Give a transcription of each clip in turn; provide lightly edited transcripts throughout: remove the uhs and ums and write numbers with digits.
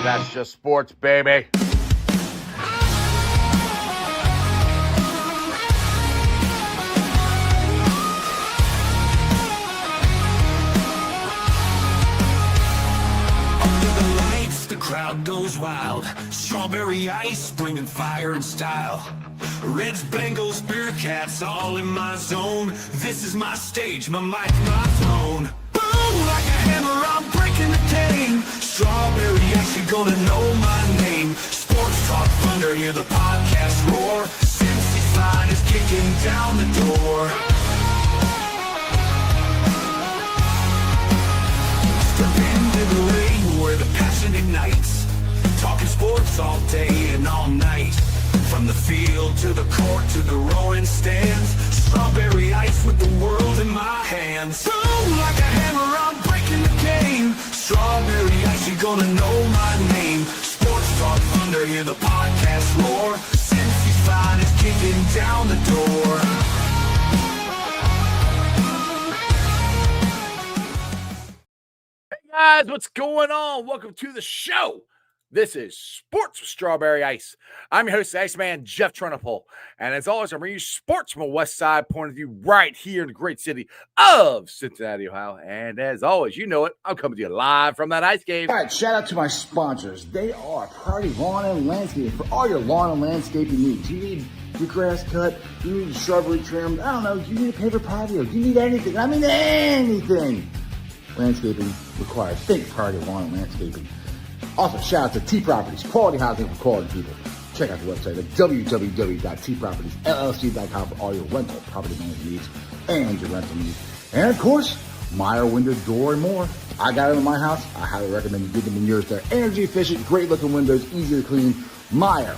That's just sports, baby. Crowd goes wild. Strawberry ice, bringing fire and style. Reds, Bengals, Bearcats, all in my zone. This is my stage, my mic, my throne. Boom, like a hammer, I'm breaking the game. Strawberry ice, you're gonna know my name. Sports Talk Thunder, hear the podcast roar. Cincy's line is kicking down the door. Step into the lane where the passion ignites. Talking sports all day and all night. From the field to the court to the roaring stands. Strawberry ice with the world in my hands. Boom, like a hammer, I'm breaking the game. Strawberry ice, you're gonna know my name. Sports Talk Thunder, hear the podcast roar. Cincy's line is kicking down the door. Guys, what's going on? Welcome to the show. This is Sports with Strawberry Ice. I'm your host, Iceman Jeff Trenopole. And as always, I'm bringing you sports from a West Side point of view right here in the great city of Cincinnati, Ohio. And as always, you know it, I'm coming to you live from that ice game. All right, shout out to my sponsors. They are Party Lawn and Landscaping for all your lawn and landscaping needs. You need your grass cut, you need shrubbery trimmed, I don't know, you need a paper patio, you need anything. I mean anything. Landscaping required. Think Party Lawn and Landscaping. Also, shout out to T Properties, quality housing for quality people. Check out the website at www.tpropertiesllc.com for all your rental property management needs and your rental needs. And of course, Meyer Window, Door, and More. I got it in my house. I highly recommend you get them in yours. They're energy efficient, great looking windows, easy to clean. Meyer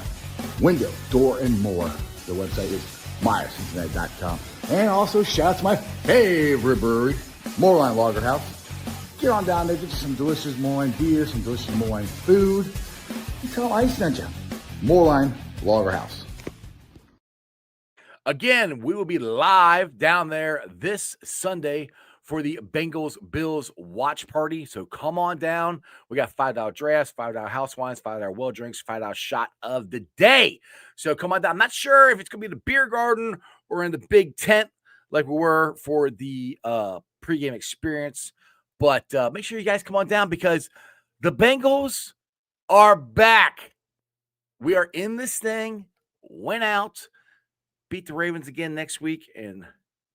Window, Door, and More. The website is MeyerCincinnati.com. And also, shout out to my favorite brewery, Moreline Lager House. Get on down there, get you some delicious Moreline beer, some delicious Moreline food. You tell Ice sent you. Moreline Lager House. Again, we will be live down there this Sunday for the Bengals-Bills watch party. So come on down. We got $5 drafts, $5 house wines, $5 well drinks, $5 shot of the day. So come on down. I'm not sure if it's going to be the beer garden or in the big tent like we were for the pregame experience. But make sure you guys come on down because the Bengals are back. We are in this thing, went out, beat the Ravens again next week, and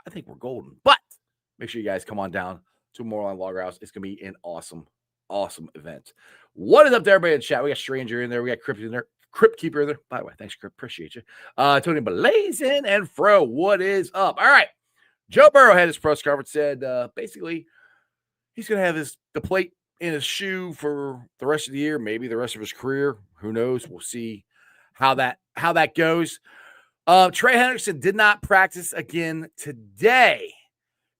I think we're golden. But make sure you guys come on down to Moreline Lager House. It's going to be an awesome, awesome event. What is up to everybody in the chat? We got Stranger in there. We got Crypt in there. Crypt Keeper in there. By the way, thanks, Crypt. Appreciate you. Tony Blazin and Fro, what is up? All right. Joe Burrow had his press conference, said basically he's going to have the plate in his shoe for the rest of the year, maybe the rest of his career. Who knows? We'll see how that goes. Trey Hendrickson did not practice again today.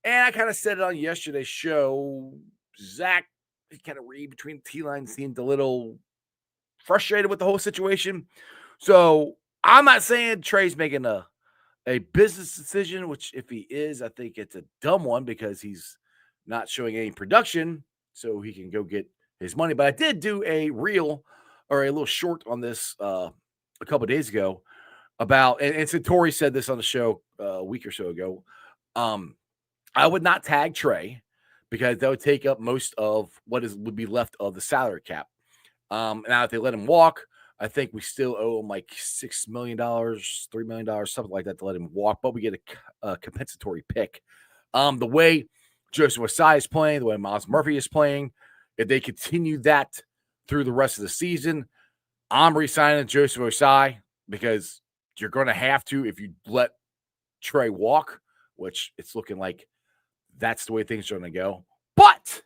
And I kind of said it on yesterday's show. Zach, he kind of read between the T lines, seemed a little frustrated with the whole situation. So I'm not saying Trey's making a business decision, which if he is, I think it's a dumb one because he's not showing any production so he can go get his money. But I did do a reel or a little short on this a couple of days ago about, and Satori said this on the show a week or so ago. I would not tag Trey because that would take up most of what would be left of the salary cap. Now, if they let him walk, I think we still owe him like $6 million, $3 million, something like that to let him walk, but we get a compensatory pick. The way Joseph Osai is playing, the way Miles Murphy is playing, if they continue that through the rest of the season, I'm re-signing Joseph Osai because you're going to have to if you let Trey walk, which it's looking like that's the way things are going to go. But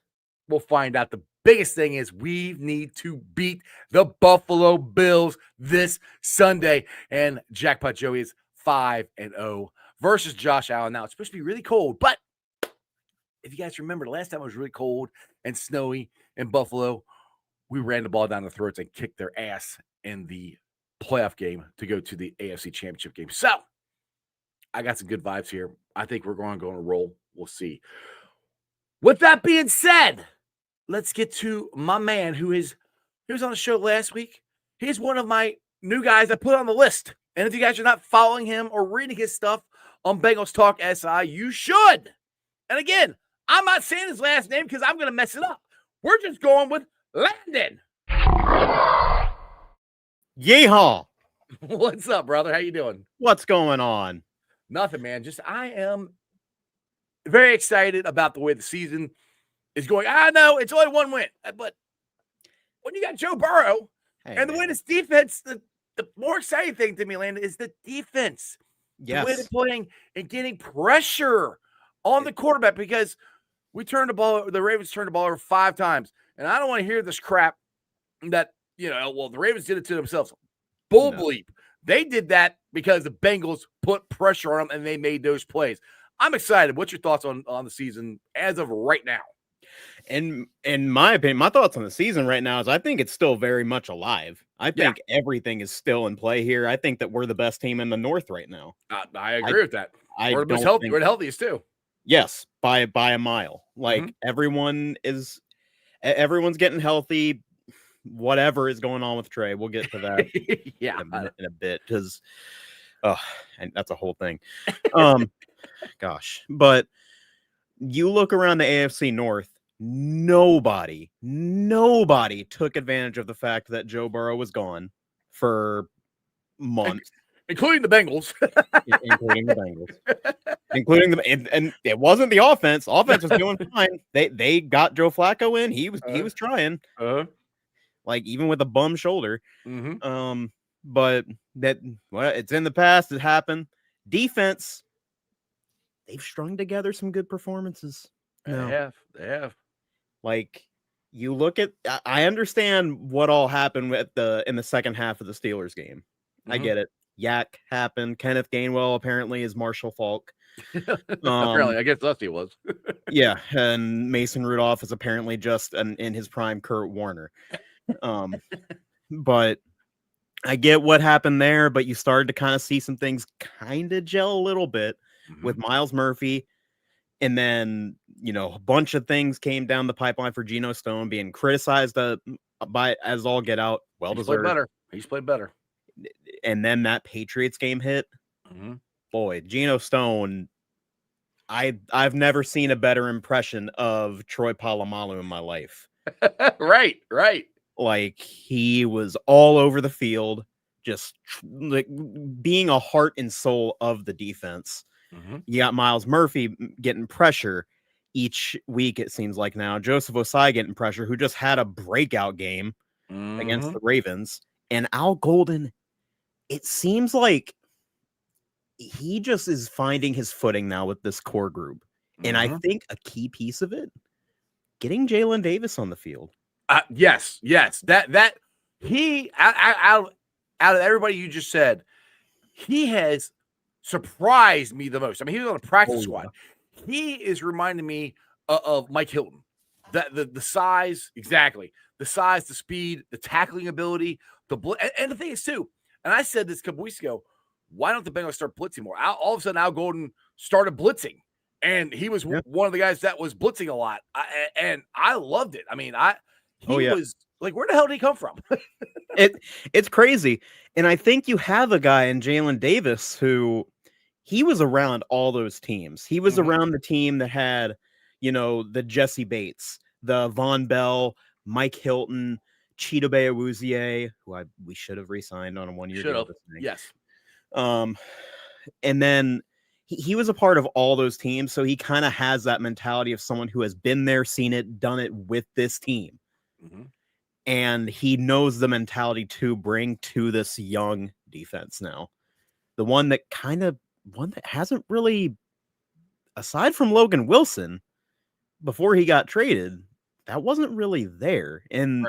we'll find out. The biggest thing is we need to beat the Buffalo Bills this Sunday. And Jackpot Joey is 5-0 versus Josh Allen. Now, it's supposed to be really cold, but if you guys remember, the last time it was really cold and snowy in Buffalo, we ran the ball down their throats and kicked their ass in the playoff game to go to the AFC Championship game. So I got some good vibes here. I think we're going to go on a roll. We'll see. With that being said, let's get to my man who is He was on the show last week. He's one of my new guys I put on the list. And if you guys are not following him or reading his stuff on Bengals Talk SI, you should. And again, I'm not saying his last name because I'm going to mess it up. We're just going with Landon. Yeehaw! What's up, brother? How you doing? What's going on? Nothing, man. Just I am very excited about the way the season is going. I know it's only one win, but when you got Joe Burrow and the way this defense, the more exciting thing to me, Landon, is the defense. Yes. The way they're playing and getting pressure on the quarterback, because the Ravens turned the ball over 5 times. And I don't want to hear this crap that, the Ravens did it to themselves. Bull bleep. They did that because the Bengals put pressure on them and they made those plays. I'm excited. What's your thoughts on the season as of right now? In my opinion, my thoughts on the season right now is I think it's still very much alive. I think everything is still in play here. I think that we're the best team in the North right now. I agree with that. We're the most healthy. We're the healthiest too. Yes, by a mile. Like everyone's getting healthy. Whatever is going on with Trey, we'll get to that in a bit because and that's a whole thing. Gosh, but you look around the AFC North, nobody took advantage of the fact that Joe Burrow was gone for months. Including the Bengals. And it wasn't the offense. Offense was doing fine. They got Joe Flacco in. He was trying. Like even with a bum shoulder. But it's in the past. It happened. Defense, they've strung together some good performances. They have. Like you look at, I understand what all happened in the second half of the Steelers game. I get it. Yak happened. Kenneth Gainwell apparently is Marshall Faulk. Apparently, I guess Dusty was. Yeah, and Mason Rudolph is apparently just in his prime Kurt Warner. But I get what happened there, but you started to kind of see some things kind of gel a little bit with Miles Murphy. And then, a bunch of things came down the pipeline for Geno Stone being criticized by as all get out. Well deserved. He's played better. And then that Patriots game hit. Boy, Geno Stone, I've never seen a better impression of Troy Polamalu in my life. Right. Like he was all over the field, just like being a heart and soul of the defense. You got Miles Murphy getting pressure each week, it seems like now. Joseph Osai getting pressure, who just had a breakout game against the Ravens. And Al Golden, it seems like he just is finding his footing now with this core group. And I think a key piece of it, getting Jalen Davis on the field. Yes. That he out of everybody you just said, he has surprised me the most. I mean, he was on the practice squad. He is reminding me of Mike Hilton. The size, exactly. The size, the speed, the tackling ability, and the thing is too, and I said this a couple weeks ago, why don't the Bengals start blitzing more? All of a sudden, Al Golden started blitzing, and he was one of the guys that was blitzing a lot, and I loved it. I mean, he was like, where the hell did he come from? It's crazy, and I think you have a guy in Jalen Davis who he was around all those teams. He was around the team that had, the Jesse Bates, the Von Bell, Mike Hilton, Chidobe Awuzie, who we should have re-signed on a 1-year deal. Yes. And then he was a part of all those teams, so he kind of has that mentality of someone who has been there, seen it, done it with this team. And he knows the mentality to bring to this young defense now. The one that hasn't really, aside from Logan Wilson, before he got traded, that wasn't really there. And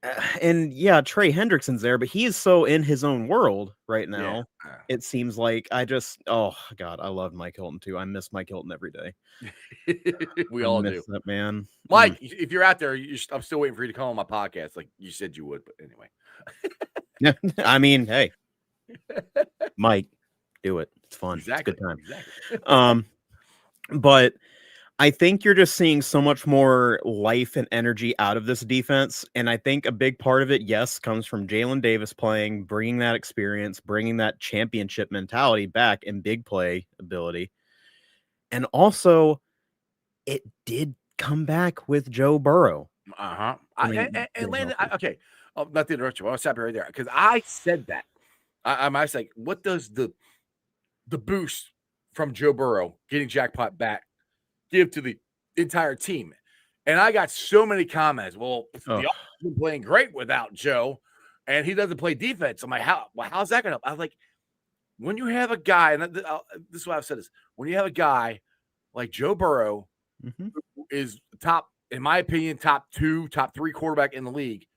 Trey Hendrickson's there, but he is so in his own world right now. Yeah. It seems like I love Mike Hilton too. I miss Mike Hilton every day. We all do, that man. Mike, if you're out there, I'm still waiting for you to come on my podcast, like you said you would. But anyway, I mean, hey, Mike, do it. It's fun. Exactly. It's a good time. Exactly. But I think you're just seeing so much more life and energy out of this defense. And I think a big part of it, yes, comes from Jalen Davis playing, bringing that experience, bringing that championship mentality back and big play ability. And also, it did come back with Joe Burrow. Uh-huh. And Landon, okay. Oh, not to interrupt you. I'll stop you right there because I said that. I was like, what does the boost from Joe Burrow getting jackpot back give to the entire team? And I got so many comments. Well, the offense has been playing great without Joe, and he doesn't play defense. I'm like, how's that going to help? I was like, when you have a guy, and this is what I've said is, when you have a guy like Joe Burrow, who is top, in my opinion, top 2, top 3 quarterback in the league,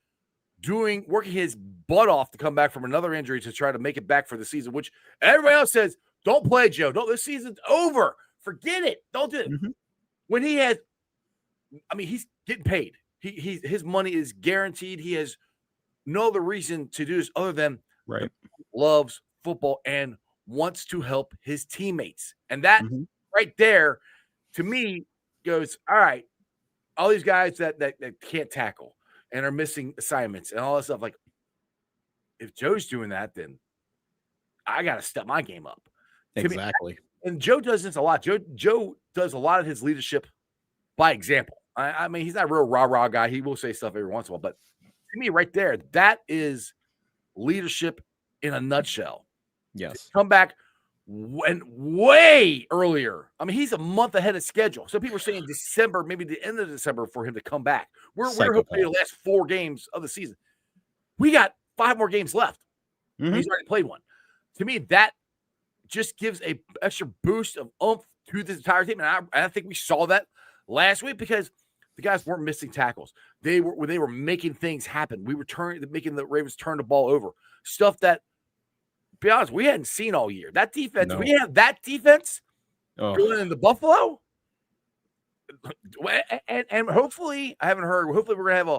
working his butt off to come back from another injury to try to make it back for the season, which everybody else says, don't play Joe. This season's over. Forget it. Don't do it. When he has, he's getting paid. His money is guaranteed. He has no other reason to do this other than loves football and wants to help his teammates. And that right there, to me, goes, all right, all these guys that can't tackle and are missing assignments and all that stuff. Like, if Joe's doing that, then I got to step my game up. Exactly. And Joe does this a lot. Joe does a lot of his leadership by example. I mean, he's not a real rah-rah guy. He will say stuff every once in a while. But to me, right there, that is leadership in a nutshell. Yes. Come back way earlier. I mean, he's a month ahead of schedule. So people are saying December, maybe the end of December for him to come back. We're hoping the last 4 games of the season. We got 5 more games left. He's already played one. To me, that just gives a extra boost of oomph to this entire team. And I think we saw that last week because the guys weren't missing tackles. They were making things happen. We were making the Ravens turn the ball over. Stuff that, to be honest, we hadn't seen all year. That defense, we have that defense going into Buffalo. And hopefully, I haven't heard, hopefully we're going to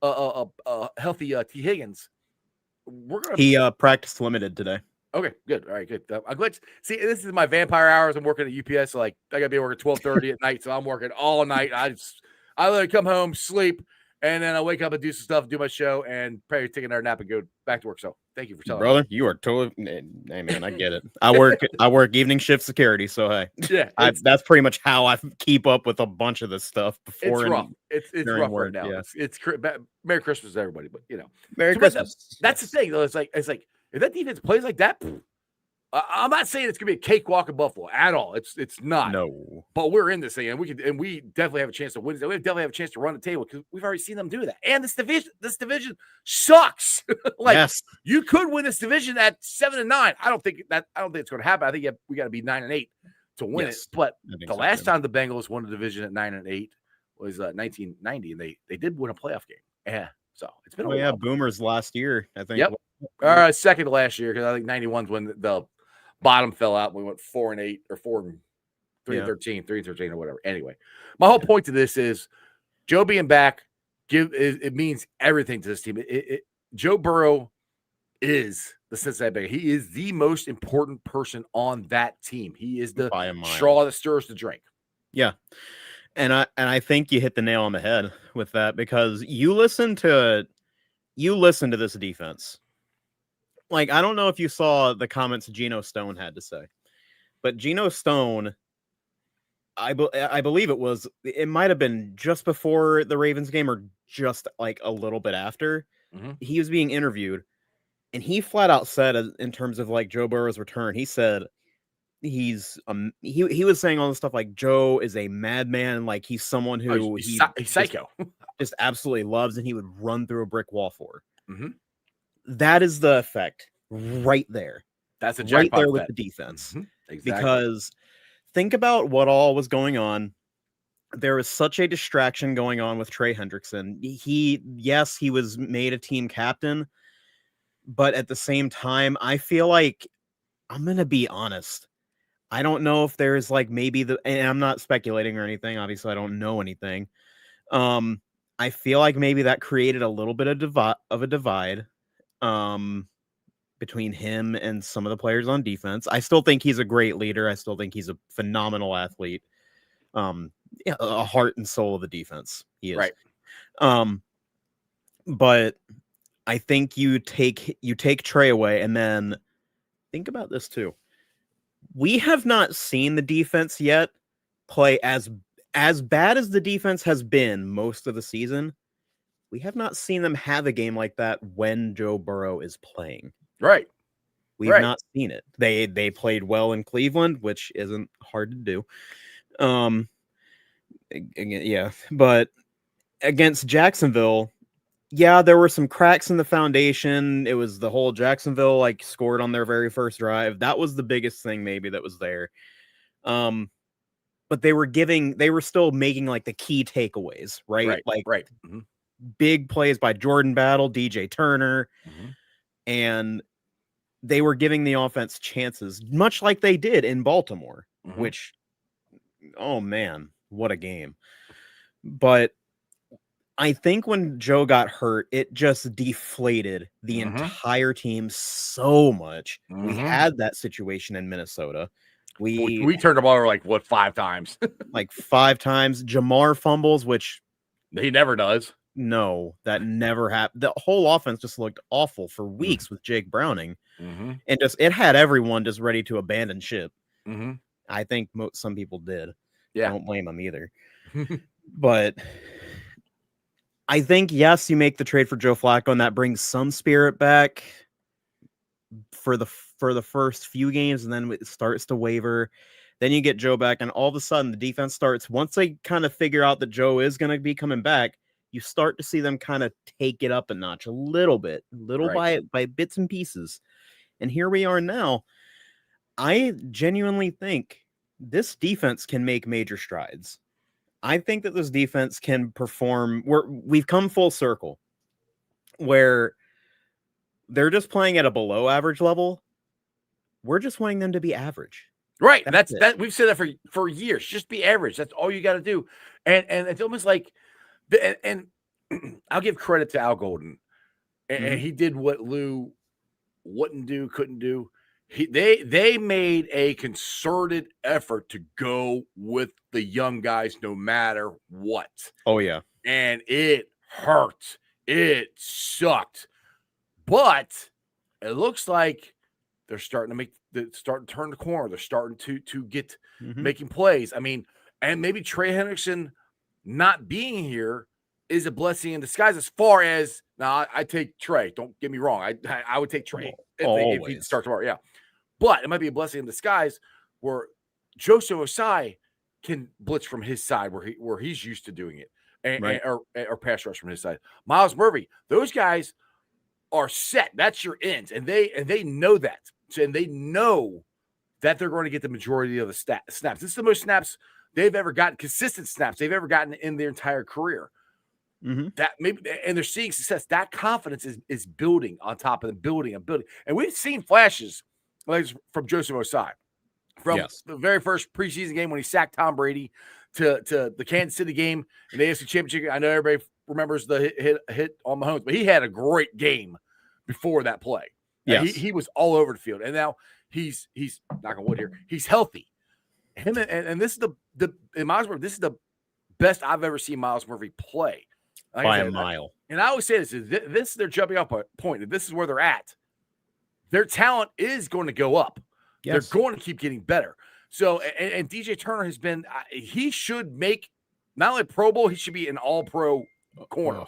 have a healthy T. Higgins. He practiced limited today. Okay, good. All right, good. I'm glad. See, this is my vampire hours. I'm working at UPS. So like, I got to be working 12:30 at night. So I'm working all night. I literally come home, sleep, and then I wake up and do some stuff, do my show, and probably take another nap and go back to work. So thank you for telling me. Brother, you are totally, hey man, I get it. I work evening shift security. So, hey, yeah, that's pretty much how I keep up with a bunch of this stuff before. It's rough. It's rough work, right now. Yeah. It's Merry Christmas, everybody. But, Merry Christmas. That's the thing, though. It's like, if that defense plays like that, I'm not saying it's gonna be a cakewalk in Buffalo at all. It's not. No. But we're in this thing, and we definitely have a chance to win. We definitely have a chance to run the table because we've already seen them do that. And this division sucks. You could win this division at 7-9. I don't think it's going to happen. I think we got to be 9-8 to win it. But the last time the Bengals won the division at 9-8 was 1990, and they did win a playoff game. Yeah. So it's been a while. Boomers last year, I think. Yep. Second to last year, because I think 91's when the bottom fell out. We went 4-8 or 3-13, 3-13 or whatever. Anyway, my whole point to this is Joe being back it means everything to this team. Joe Burrow is the Cincinnati Bengals. He is the most important person on that team. He is the straw that stirs the drink. Yeah. And I think you hit the nail on the head with that, because you listen to this defense. Like, I don't know if you saw the comments Geno Stone had to say, but Geno Stone, I believe it might have been just before the Ravens game or just like a little bit after. He was being interviewed, and he flat out said, in terms of like Joe Burrow's return, he said he was saying all this stuff like Joe is a madman, like he's someone who he's psycho, just absolutely loves, and he would run through a brick wall for. That is the effect right there. That's a right there with the defense. Exactly. Because think about what all was going on. There was such a distraction going on with Trey Hendrickson. He was made a team captain, but at the same time, I feel like, I'm going to be honest, I don't know if there's like maybe and I'm not speculating or anything. Obviously, I don't know anything. I feel like maybe that created a little bit of a divide between him and some of the players on defense. I still think he's a great leader. I still think he's a phenomenal athlete. a heart and soul of the defense. He is. Right. But I think you take Trey away, and then think about this too. We have not seen the defense yet play as bad as the defense has been most of the season. We have not seen them have a game like that when Joe Burrow is playing. Right. We've not seen it. They played well in Cleveland, which isn't hard to do. Yeah, but against Jacksonville, yeah, there were some cracks in the foundation. It was the whole Jacksonville like scored on their very first drive. That was the biggest thing maybe that was there. But they were still making like the key takeaways, right? Right. Big plays by Jordan Battle, DJ Turner, and they were giving the offense chances, much like they did in Baltimore, which, oh man, what a game. But I think when Joe got hurt, it just deflated the entire team so much. We had that situation in Minnesota. We turned the ball over like 5 times? Like 5 times. Jamar fumbles, which he never does. No, that never happened. The whole offense just looked awful for weeks with Jake Browning, and it had everyone just ready to abandon ship. I think some people did. Yeah, I don't blame them either. But I think, yes, you make the trade for Joe Flacco, and that brings some spirit back for the first few games, and then it starts to waver. Then you get Joe back, and all of a sudden the defense starts. Once they kind of figure out that Joe is going to be coming back, you start to see them kind of take it up a notch a little bit, by bits and pieces. And here we are now. I genuinely think this defense can make major strides. I think that this defense can perform. We've come full circle where they're just playing at a below average level. We're just wanting them to be average. Right. That's that. We've said that for years. Just be average. That's all you got to do. And it's almost like, and I'll give credit to Al Golden, and he did what Lou wouldn't do, couldn't do. They made a concerted effort to go with the young guys no matter what. Oh yeah. And it hurt. It sucked. But it looks like they're starting to turn the corner. They're starting to get making plays. I mean, and maybe Trey Hendrickson not being here is a blessing in disguise. As far as now, I take Trey. Don't get me wrong. I would take Trey if he starts tomorrow. Yeah, but it might be a blessing in disguise where Joseph Osai can blitz from his side where he's used to doing it, or pass rush from his side. Miles Murphy, those guys are set. That's your ends, and they know that. So, and they know that they're going to get the majority of the snaps. This is the most snaps they've ever gotten, consistent snaps they've ever gotten in their entire career. That maybe, and they're seeing success. That confidence is building on top of them, building. And we've seen flashes like from Joseph Osai from the very first preseason game when he sacked Tom Brady to the Kansas City game in the AFC Championship. I know everybody remembers the hit on Mahomes, but he had a great game before that play. Yes. He was all over the field, and now he's knock on wood here. He's healthy. Him and this is in Miles Murphy. This is the best I've ever seen Miles Murphy play. By a mile. And I always say this is their jumping up point. This is where they're at. Their talent is going to go up. Yes. They're going to keep getting better. So, and DJ Turner has been, he should make not only Pro Bowl, he should be an all-pro corner.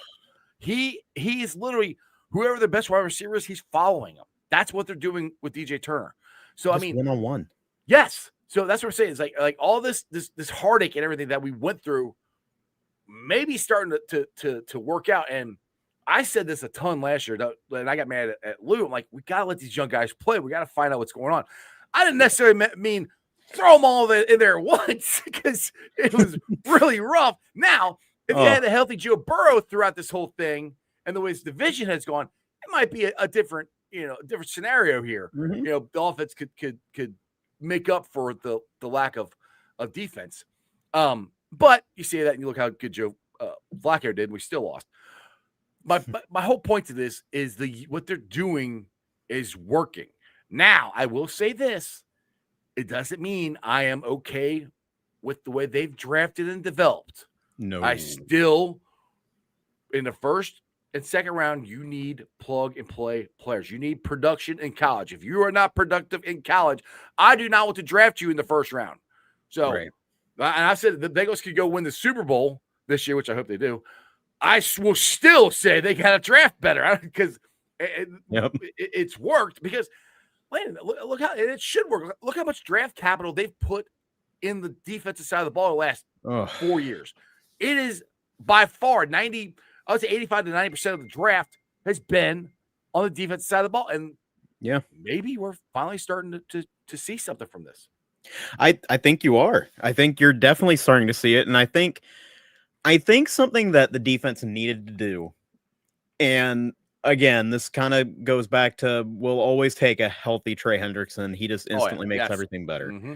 He is literally, whoever the best wide receiver is, he's following him. That's what they're doing with DJ Turner. So, just one-on-one. Yes. So that's what we're saying. It's like all this heartache and everything that we went through maybe starting to work out. And I said this a ton last year, and I got mad at Lou. I'm like, we got to let these young guys play. We got to find out what's going on. I didn't necessarily mean throw them all in there at once because it was really rough. Now, if you had a healthy Joe Burrow throughout this whole thing and the way this division has gone, it might be a different scenario here. The offense could make up for the lack of defense. But you say that and you look how good Joe Flacco did, and we still lost. My whole point to this is what they're doing is working. Now, I will say this. It doesn't mean I am okay with the way they've drafted and developed, No. I still, in the first and second round, you need plug and play players. You need production in college. If you are not productive in college, I do not want to draft you in the first round. So, Right. and I said the Bengals could go win the Super Bowl this year, which I hope they do. I will still say they got to draft better because it's worked. Because wait a minute, look how it should work. Look how much draft capital they've put in the defensive side of the ball the last 4 years. It is by far 85 to 90% of the draft has been on the defensive side of the ball. And maybe we're finally starting to see something from this. I think you are. I think you're definitely starting to see it. And I think something that the defense needed to do, and again, this kind of goes back to we'll always take a healthy Trey Hendrickson. He just instantly makes everything better. Mm-hmm.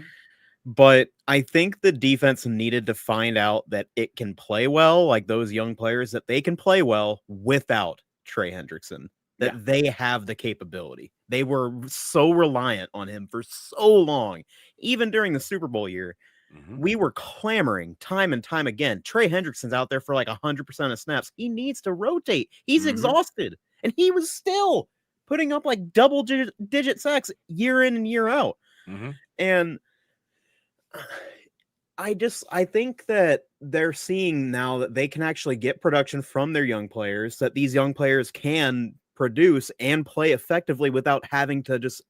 But I think the defense needed to find out that it can play well, like those young players, that they can play well without Trey Hendrickson, that they have the capability. They were so reliant on him for so long. Even during the Super Bowl year, we were clamoring time and time again. Trey Hendrickson's out there for like 100% of snaps. He needs to rotate. He's exhausted. And he was still putting up like double-digit sacks year in and year out. And I think that they're seeing now that they can actually get production from their young players, that these young players can produce and play effectively without having to just,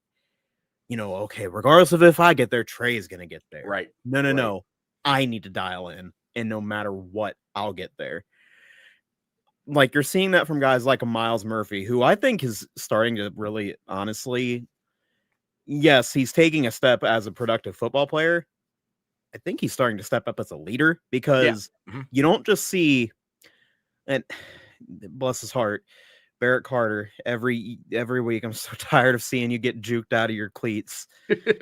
okay, regardless of if I get there, Trey is going to get there. Right. No. I need to dial in, and no matter what, I'll get there. Like you're seeing that from guys like a Miles Murphy, who I think is starting to really, honestly, yes, he's taking a step as a productive football player. I think he's starting to step up as a leader because you don't just see, and bless his heart, Barrett Carter, every week. I'm so tired of seeing you get juked out of your cleats.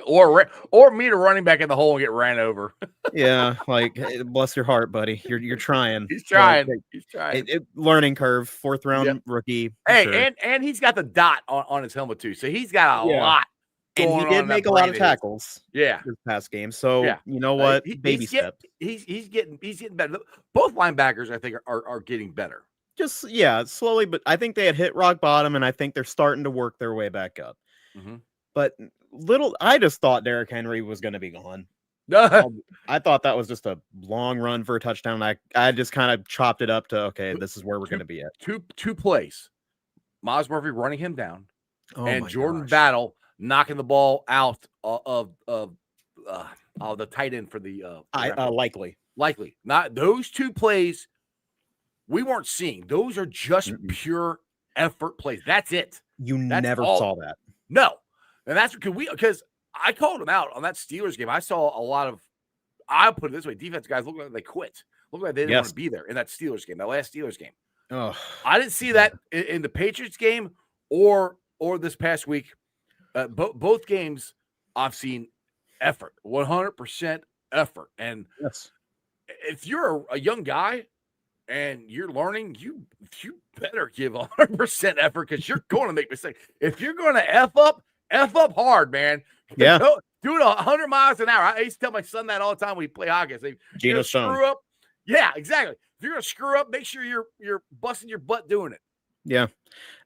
or meet a running back in the hole and get ran over. Yeah, like bless your heart, buddy. You're trying. He's trying. Like, he's trying. Learning curve, 4th round rookie. Hey, sure. and he's got the dot on his helmet too, so he's got a lot. And he did make a lot of tackles. This past game. So you know what? Baby steps. He's getting better. Both linebackers, I think, are getting better. Just slowly, but I think they had hit rock bottom, and I think they're starting to work their way back up. But I just thought Derrick Henry was going to be gone. I thought that was just a long run for a touchdown. I just kind of chopped it up to, okay, this is where we're going to be at. Two plays. Miles Murphy running him down, and Jordan Battle knocking the ball out of the tight end for the likely. Not those two plays we weren't seeing. Those are just pure effort plays. That's it. That's never saw that. No. And that's because I called him out on that Steelers game. I saw a lot of, I'll put it this way, defense guys look like they quit. Look like they didn't want to be there in that Steelers game, that last Steelers game. I didn't see that in the Patriots game or this past week. Both games I've seen effort, 100% effort. And if you're a young guy and you're learning, you better give 100% effort because you're going to make mistakes. If you're going to F up hard, man. Yeah. Do it 100 miles an hour. I used to tell my son that all the time when we play hockey. I say, Geno Stone. Screw up. Yeah, exactly. If you're going to screw up, make sure you're busting your butt doing it. Yeah.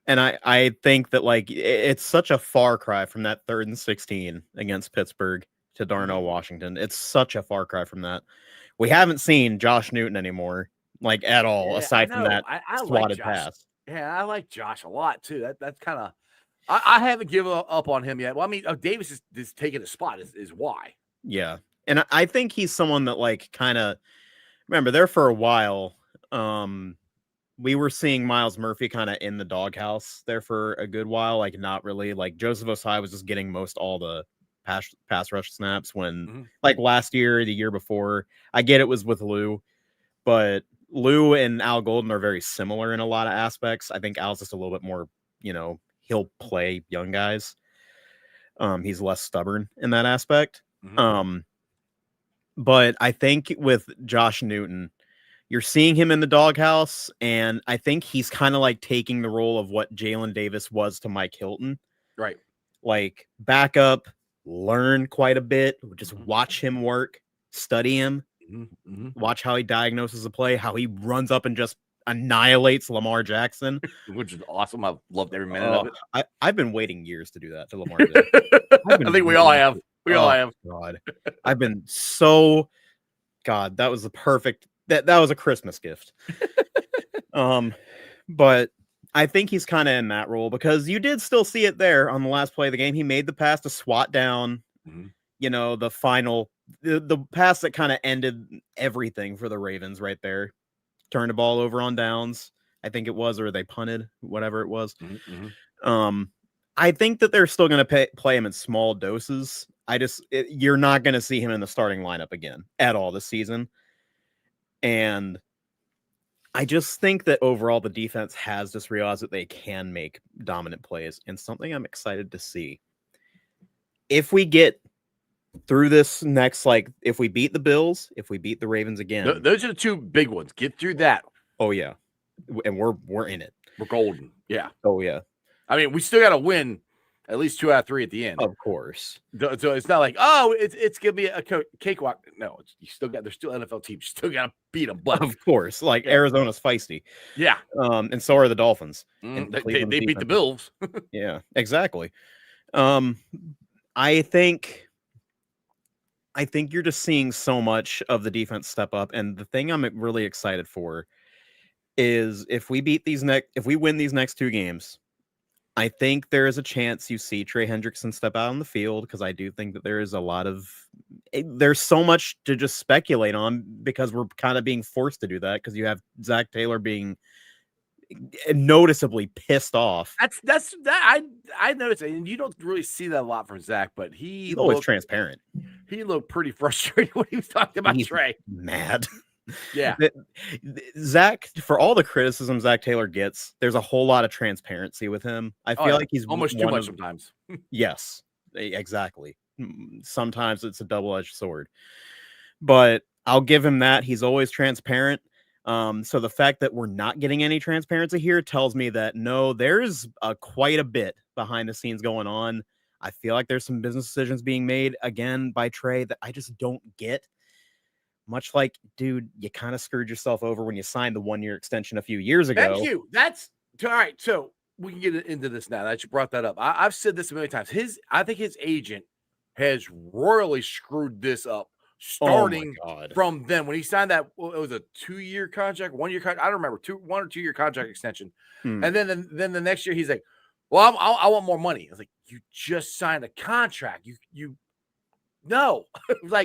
And I think that, like, it's such a far cry from that 3rd and 16 against Pittsburgh to Darnell Washington. It's such a far cry from that. We haven't seen Josh Newton anymore, like, at all, aside from that swatted pass. Yeah, I like Josh a lot, too. That's kind of – I haven't given up on him yet. Well, I mean, Davis is taking a spot is why. Yeah. And I think he's someone that, like, kind of – remember, there for a while, we were seeing Miles Murphy kind of in the doghouse there for a good while. Like, not really. Like, Joseph Osai was just getting all the pass rush snaps when, like, last year, the year before. I get it was with Lou, but Lou and Al Golden are very similar in a lot of aspects. I think Al's just a little bit more, he'll play young guys. He's less stubborn in that aspect. But I think with Josh Newton, you're seeing him in the doghouse, and I think he's kind of like taking the role of what Jalen Davis was to Mike Hilton. Right. Like, back up, learn quite a bit, just watch him work, study him, Mm-hmm. watch how he diagnoses a play, how he runs up and just annihilates Lamar Jackson, Which is awesome. I've loved every minute of it. I've been waiting years to do that to Lamar Jackson. I think we all have. We all have. God, I've been so. God, that was the perfect. That was a Christmas gift. But I think he's kind of in that role because you did still see it there on the last play of the game. He made the pass to swat down. You know, the final, the pass that kind of ended everything for the Ravens right there. Turned the ball over on downs, I think it was, or they punted, whatever it was. I think that they're still going to play him in small doses. You're not going to see him in the starting lineup again at all this season. And I just think that overall the defense has just realized that they can make dominant plays, and something I'm excited to see. If we get through this next, if we beat the Bills, if we beat the Ravens again, those are the two big ones. Get through that. Oh yeah, and we're in it. We're golden. Yeah. Oh yeah. I mean, we still got to win at least 2 out of 3 at the end. Of course. So it's not like, oh, it's gonna be a cakewalk. No, there's still NFL teams. You still got to beat them. But of course, Arizona's feisty. Yeah. And so are the Dolphins. They beat the Bills. Yeah, exactly. I think you're just seeing so much of the defense step up, and the thing I'm really excited for is if we win these next 2 games, I think there is a chance you see Trey Hendrickson step out on the field, because I do think that there's so much to just speculate on, because we're kind of being forced to do that because you have Zach Taylor being noticeably pissed off. I noticed it, and you don't really see that a lot from Zach, but he's always transparent. He looked pretty frustrated when he was talking about Trey. Mad. Yeah. Zach, for all the criticism Zach Taylor gets, there's a whole lot of transparency with him. I feel like he's almost too much sometimes. Yes, exactly. Sometimes it's a double-edged sword, but I'll give him that. He's always transparent. So the fact that we're not getting any transparency here tells me that no, there's quite a bit behind the scenes going on. I feel like there's some business decisions being made again by Trey that I just don't get. Much like, dude, you kind of screwed yourself over when you signed the 1-year extension a few years ago. Thank you. That's all right. So we can get into this now that you brought that up. I've said this a million times. I think his agent has royally screwed this up, starting from then when he signed that. Well, it was a 2-year contract, 1-year contract. I don't remember 1 or 2 year contract extension. And then the next year he's like, "Well, I want more money." I was like, "You just signed a contract. You." No,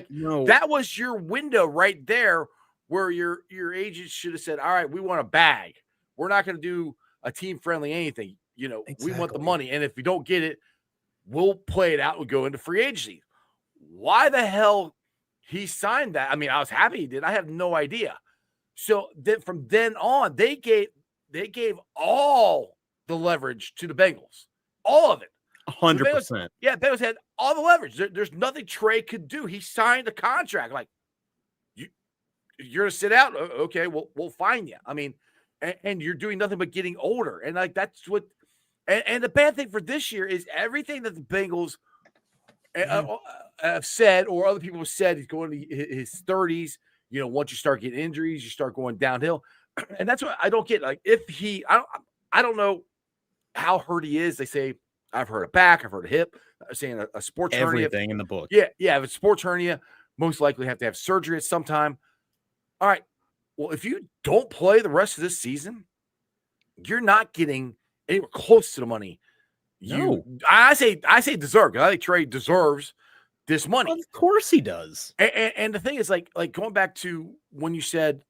no, that was your window right there where your agent should have said, all right, we want a bag. We're not going to do a team friendly anything. We want the money. And if we don't get it, we'll play it out. We'll go into free agency. Why the hell he signed that? I mean, I was happy he did. I have no idea. So then from then on, they gave all the leverage to the Bengals, all of it. 100%. Yeah, Bengals had all the leverage. There's nothing Trey could do. He signed a contract. Like, you're gonna sit out. Okay, we'll fine you. I mean, and you're doing nothing but getting older. And that's what. And the bad thing for this year is everything that the Bengals have said, or other people have said, he's going to his 30s. Once you start getting injuries, you start going downhill. And that's what I don't get. Like, I don't know how hurt he is. They say. I've heard a back. I've heard a hip. I'm saying a sports hernia. Everything in the book. Yeah. If it's sports hernia, most likely have to have surgery at some time. All right. Well, if you don't play the rest of this season, you're not getting anywhere close to the money. I say deserve. I think Trey deserves this money. Of course he does. And the thing is, like going back to when you said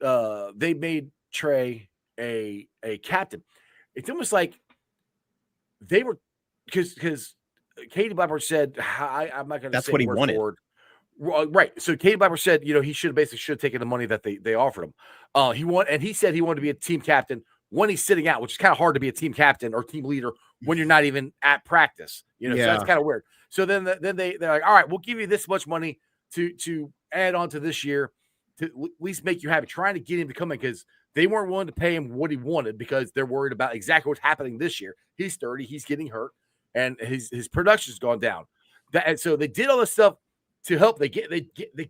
they made Trey a captain, it's almost like they were. Because Katie Blackburn said, I'm not going to say that's what he wanted. Right. So Katie Blackburn said, he should have taken the money that they offered him. He said he wanted to be a team captain when he's sitting out, which is kind of hard to be a team captain or team leader when you're not even at practice. So that's kind of weird. So then they're like, all right, we'll give you this much money to add on to this year to at least make you happy, trying to get him to come in, because they weren't willing to pay him what he wanted because they're worried about exactly what's happening this year. He's 30, he's getting hurt. And his production's gone down. And so they did all this stuff to help. They gave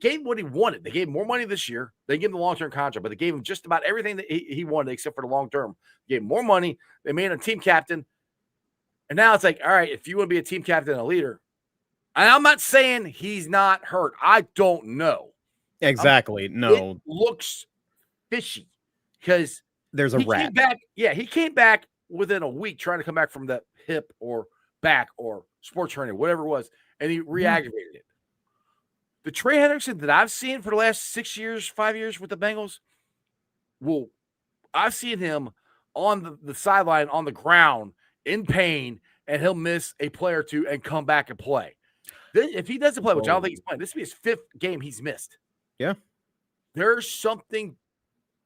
him what he wanted. They gave him more money this year. They gave him the long-term contract, but they gave him just about everything that he wanted except for the long-term. They gave him more money. They made him team captain. And now it's like, all right, if you want to be a team captain and a leader, and I'm not saying he's not hurt. I don't know. Exactly. No. It looks fishy because there's a rat. He came back within a week trying to come back from that hip or back or sports hernia, whatever it was, and he re-aggravated it. The Trey Hendrickson that I've seen for the last 5 years with the Bengals, I've seen him on the sideline, on the ground, in pain, and he'll miss a play or two and come back and play. If he doesn't play, which I don't think he's playing, this will be his 5th game he's missed. Yeah. There's something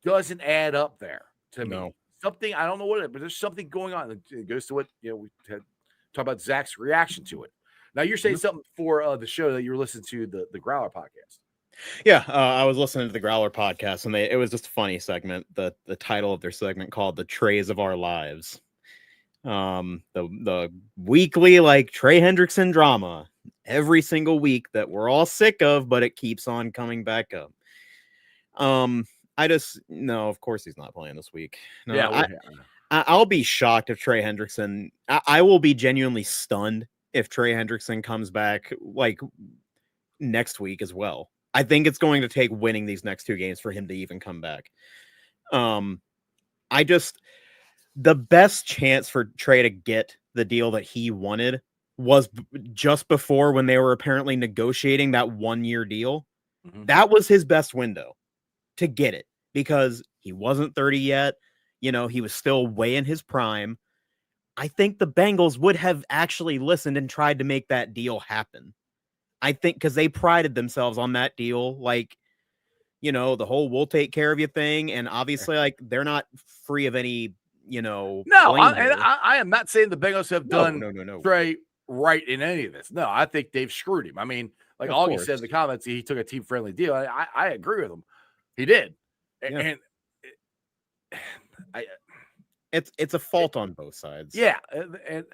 doesn't add up there to me. No. Something, I don't know what it is, but there's something going on. It goes to what, we had talked about Zach's reaction to it. Now you're saying something for the show that you were listening to, the Growler podcast. Yeah, I was listening to the Growler podcast, and it was just a funny segment. The title of their segment called "The Trays of Our Lives." The weekly Trey Hendrickson drama every single week that we're all sick of, but it keeps on coming back up. Of course he's not playing this week. No, yeah, I'll be shocked if Trey Hendrickson. I will be genuinely stunned if Trey Hendrickson comes back next week as well. I think it's going to take winning these next 2 games for him to even come back. The best chance for Trey to get the deal that he wanted was just before when they were apparently negotiating that 1-year deal. Mm-hmm. That was his best window to get it because he wasn't 30 yet. He was still way in his prime. I think the Bengals would have actually listened and tried to make that deal happen. I think because they prided themselves on that deal, the whole "we'll take care of you" thing. And obviously, they're not free of any, No, I am not saying the Bengals have done Trey right in any of this. No, I think they've screwed him. I mean, Augie said in the comments, he took a team-friendly deal. I agree with him. He did. Yeah. It's a fault on both sides. Yeah, and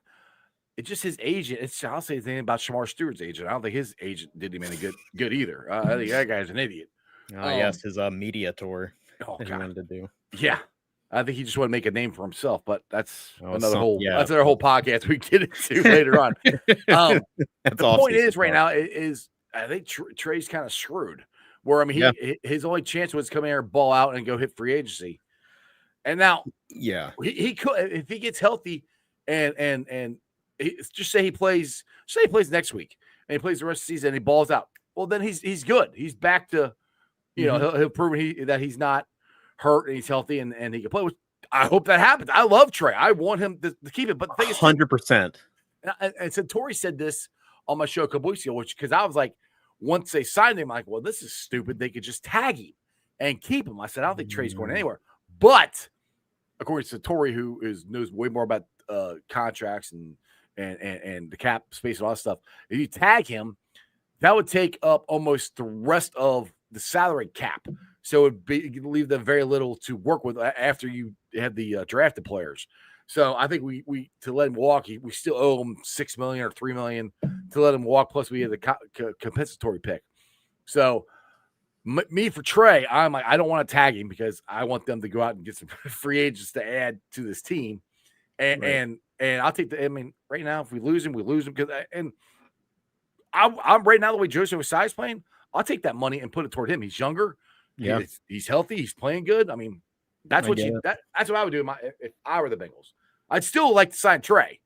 it's just his agent. I'll say the thing about Shamar Stewart's agent. I don't think his agent did him any good either. I think that guy's an idiot. Yes, his media tour that he wanted to do. Yeah, I think he just wanted to make a name for himself. But that's another whole podcast we get into later on. The point is right now is I think Trey's kind of screwed. Where his only chance was come here, ball out, and go hit free agency. And now, he could if he gets healthy, and just say he plays next week, and he plays the rest of the season, and he balls out. Well, then he's good. He's back to, he'll prove that he's not hurt and he's healthy, and he can play. I hope that happens. I love Trey. I want him to keep it. But the thing is, 100%. And so Tori said this on my show a couple weeks ago, because I was like, once they signed him, I'm like, well, this is stupid. They could just tag him and keep him. I said, I don't think Trey's going anywhere. But according to Tori, who knows way more about contracts and the cap space and all that stuff, if you tag him, that would take up almost the rest of the salary cap. So it would leave them very little to work with after you have the drafted players. So I think we to let him walk, we still owe him $6 million or $3 million to let him walk. Plus we have the compensatory pick. So me for Trey, I'm like, I don't want to tag him because I want them to go out and get some free agents to add to this team. And I'll take right now, if we lose him, we lose him. I'm right now, the way Joseph Ossai's playing, I'll take that money and put it toward him. He's younger. Yeah. He's healthy. He's playing good. I mean, that's what I would do if I were the Bengals. I'd still like to sign Trey.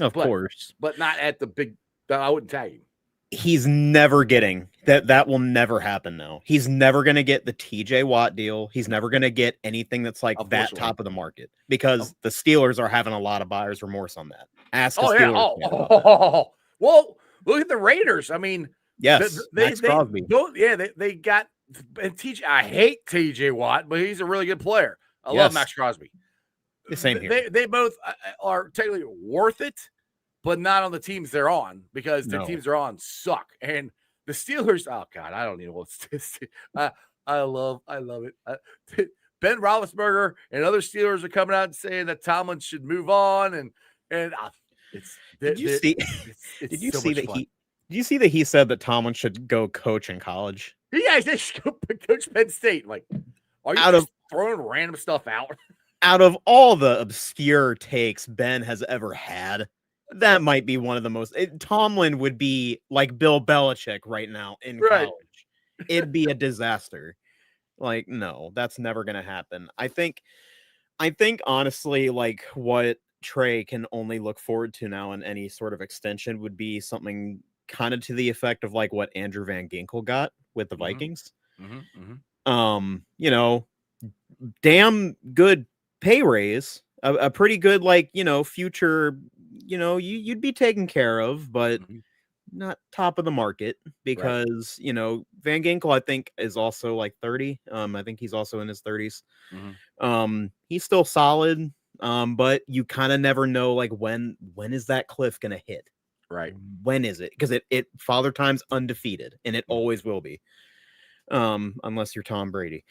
Of course. But not at the big – I wouldn't tag him. He's never getting – that will never happen now. He's never going to get the TJ Watt deal. He's never going to get anything that's that top of the market because the Steelers are having a lot of buyer's remorse on that. Ask the Steelers. Well, look at the Raiders. I mean – yes, Max Crosby. They got – and TJ – I hate TJ Watt, but he's a really good player. I love Max Crosby. The same here. They both are technically worth it, but not on the teams they're on because the teams they're on suck. And the Steelers, oh God, I don't even know what's this. I love it. Ben Roethlisberger and other Steelers are coming out and saying that Tomlin should move on, and did you see that Do you see that he said that Tomlin should go coach in college? Yeah, they should go coach Penn State. Like, are you just throwing random stuff out? Out of all the obscure takes Ben has ever had, that might be one of the most. Tomlin would be like Bill Belichick right now in college. It'd be a disaster. Like, no, that's never going to happen. I think honestly, like what Trey can only look forward to now in any sort of extension would be something kind of to the effect of like what Andrew Van Ginkel got with the Vikings. You know, damn good pay raise, a pretty good, like, you know, future, you know, you'd be taken care of, but not top of the market because, you know, Van Ginkel, I think, is also like 30. I think he's also in his 30s. He's still solid, but you kind of never know, like, when is that cliff going to hit? Right. When is it? Because it Father Time's undefeated, and it always will be. Unless you're Tom Brady.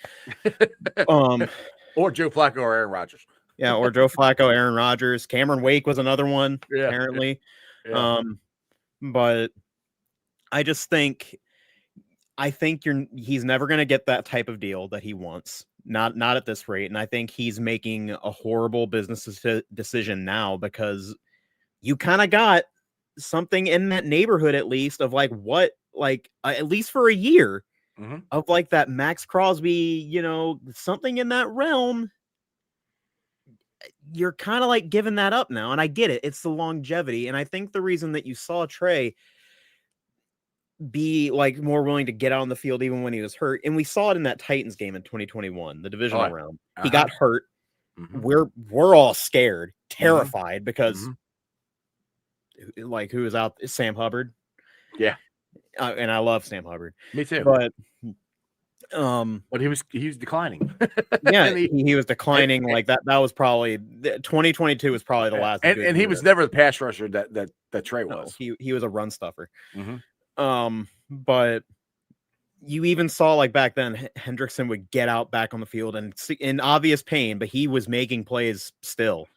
Or Joe Flacco or Aaron Rodgers. Yeah, or Joe Flacco, Aaron Rodgers. Cameron Wake was another one, apparently. But I just think he's never going to get that type of deal that he wants. Not at this rate. And I think he's making a horrible business decision now because you kind of got something in that neighborhood, at least, of like what, like at least for a year of like that Max Crosby, you know, something in that realm. You're kind of like giving that up now. And I get it. It's the longevity. And I think the reason that you saw Trey be like more willing to get out on the field even when he was hurt, and we saw it in that Titans game in 2021, the divisional round. He got hurt. We're all scared, terrified because like who is out? Sam Hubbard. Yeah. And I love Sam Hubbard. Me too. But he was declining. Yeah, he was declining. Like that was probably 2022 was probably the last. And he was never the pass rusher that Trey was. No, he was a run stuffer. But you even saw like back then Hendrickson would get out back on the field and in obvious pain, but he was making plays still.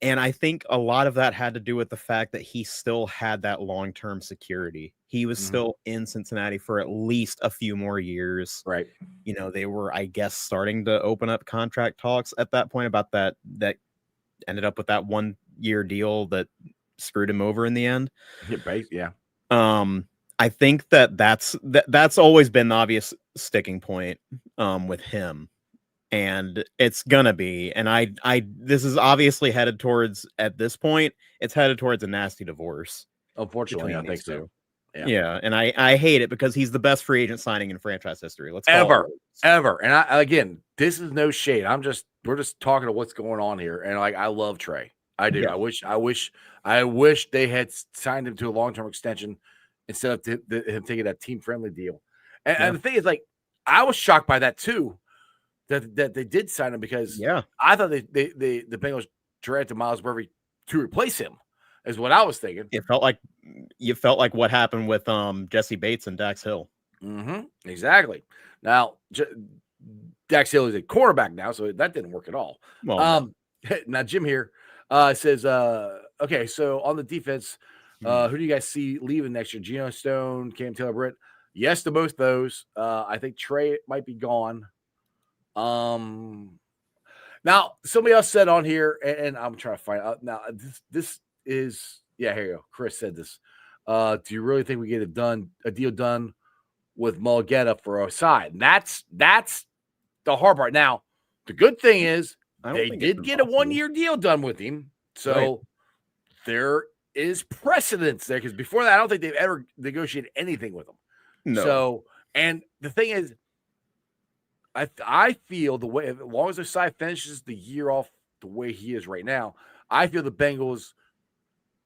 And I think a lot of that had to do with the fact that he still had that long-term security. He was still in Cincinnati for at least a few more years. Right. You know, they were, I guess, starting to open up contract talks at that point about that ended up with that 1-year deal that screwed him over in the end. Yeah. I think that's always been the obvious sticking point with him. And it's gonna be, and this is obviously headed towards, at this point, it's headed towards a nasty divorce. Unfortunately, I think so. Yeah, and I hate it because he's the best free agent signing in franchise history. Ever. And again, this is no shade. We're just talking to what's going on here. And like, I love Trey. I do. Yeah. I wish they had signed him to a long-term extension instead of him taking that team-friendly deal. And the thing is, like, I was shocked by that too. That they did sign him because I thought the Bengals drafted Miles Murphy to replace him, is what I was thinking. It felt like what happened with Jesse Bates and Dax Hill. Exactly. Now Dax Hill is a cornerback now, so that didn't work at all. Well, now Jim here says, okay, so on the defense, who do you guys see leaving next year? Geno Stone, Cam Taylor-Britt? Yes to both those. I think Trey might be gone. Now somebody else said on here, and I'm trying to find out now. This is here you go. Chris said this. Do you really think we get a deal done with Mulgeta for OSI? And that's the hard part. Now, the good thing is they did get a 1-year deal done with him, so there is precedence there. Because before that, I don't think they've ever negotiated anything with him. No. So, and the thing is, I feel the way, as long as Osai finishes the year off the way he is right now, I feel the Bengals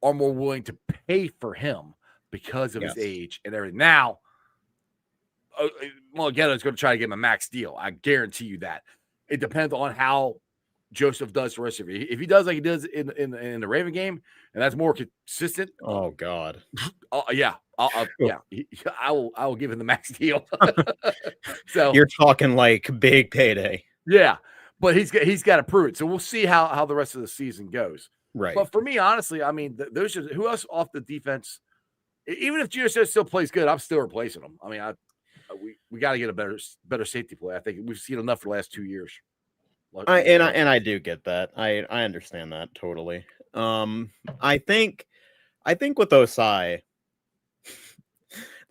are more willing to pay for him because of his age and everything. Now, Mulgeta is going to try to give him a max deal. I guarantee you that. It depends on how Joseph does the rest of it. If he does like he does in the Raven game, and that's more consistent. Oh God. I will give him the max deal. So you're talking like big payday. Yeah, but he's got to prove it. So we'll see how the rest of the season goes. Right. But for me, honestly, I mean, who else off the defense Even if Geno Smith still plays good, I'm still replacing him. I mean, we got to get a better safety play. I think we've seen enough for the last 2 years. I do get that. I understand that totally. I think with Osai,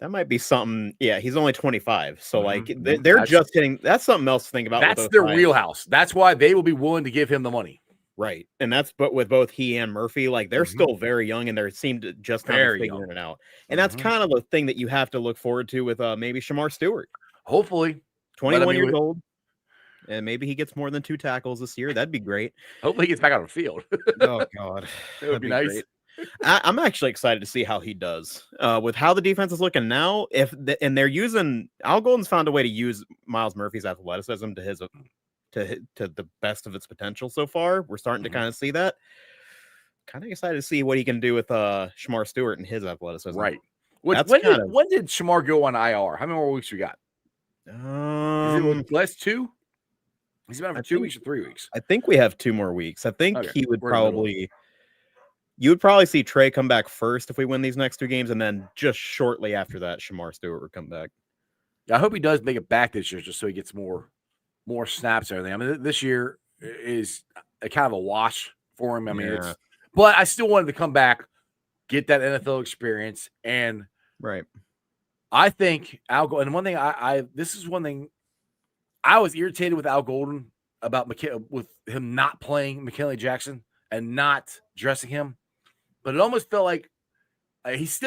that might be something. Yeah, he's only 25, so like they're just hitting. That's something else to think about. That's their wheelhouse. That's why they will be willing to give him the money. Right, and but with both he and Murphy, like they're still very young and they seem to just kind of figuring it out. And that's kind of the thing that you have to look forward to with maybe Shamar Stewart. Hopefully, 21 years old, and maybe he gets more than 2 tackles this year. That'd be great. Hopefully, he gets back on the field. Oh God, that would be nice. Great. I'm actually excited to see how he does with how the defense is looking now. And they're using Al Golden's found a way to use Miles Murphy's athleticism to his. To the best of its potential so far. We're starting to kind of see that. Kind of excited to see what he can do with Shamar Stewart and his athleticism. Right. When did Shamar go on IR? How many more weeks we got? Is it last 2? He's been on for 2 weeks or 3 weeks. I think we have 2 more weeks. I think he would probably. You would probably see Trey come back first if we win these next 2 games, and then just shortly after that, Shamar Stewart would come back. I hope he does make it back this year, just so he gets more snaps and everything. I mean, this year is a kind of a wash for him. I mean, but I still wanted to come back, get that NFL experience, and I think Al Golden. And one thing this is one thing I was irritated with Al Golden about with him not playing McKinley Jackson and not dressing him, but it almost felt like he's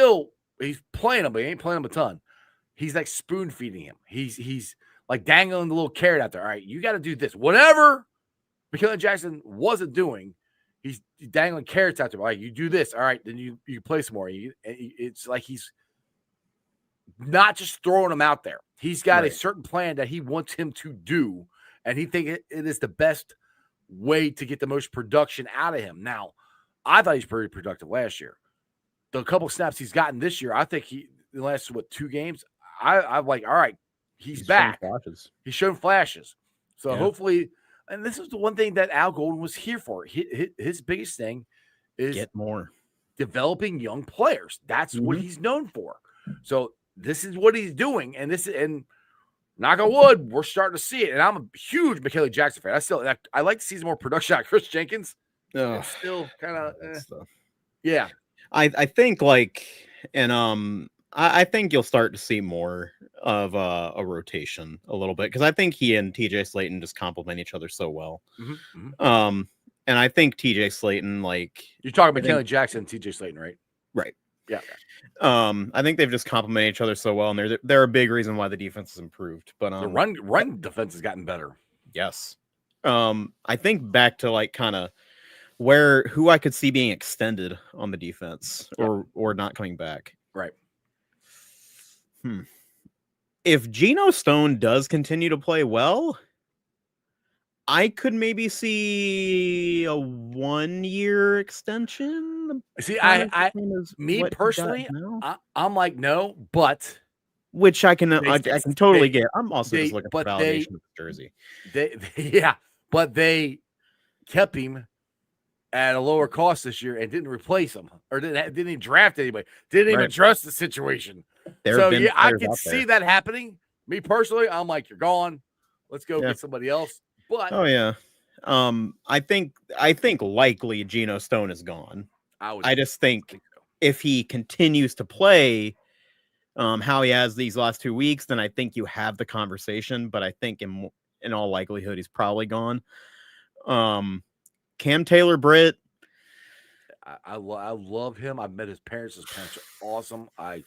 playing him, but he ain't playing him a ton. He's like spoon feeding him. He's like dangling the little carrot out there. All right, you got to do this. Whatever McKinley Jackson wasn't doing, he's dangling carrots out there. All right, you do this. All right, then you play some more. It's like he's not just throwing him out there. He's got a certain plan that he wants him to do, and he thinks it is the best way to get the most production out of him. Now, I thought he's pretty productive last year. The couple snaps he's gotten this year, I think in the last 2 games, I'm like, all right. He's back. He's shown flashes. So hopefully, and this is the one thing that Al Golden was here for. His biggest thing is get more developing young players. That's what he's known for. So this is what he's doing. And knock on wood, we're starting to see it. And I'm a huge McKinley Jackson fan. I like to see some more production out of Chris Jenkins. It's still kind of yeah. I think I think you'll start to see more of a rotation a little bit because I think he and TJ Slayton just complement each other so well. And I think TJ Slayton, like you're talking McKinley Jackson and TJ Slayton, right? Right. Yeah. I think they've just complemented each other so well, and they're a big reason why the defense has improved. But the run defense has gotten better. Yes. I think back to like kind of who I could see being extended on the defense or not coming back. Right. If Geno Stone does continue to play well, I could maybe see a 1-year extension. See, me personally, I'm like no, but which I can totally get. I'm also just looking for validation of the jersey. But they kept him at a lower cost this year and didn't replace him or didn't even draft anybody. Didn't even address the situation. I can see that happening. Me personally, I'm like, you're gone. Let's go get somebody else. But I think likely Geno Stone is gone. I just think if he continues to play how he has these last 2 weeks, then I think you have the conversation. But I think in all likelihood, he's probably gone. Cam Taylor-Britt. I love him. I've met his parents. His parents are awesome. I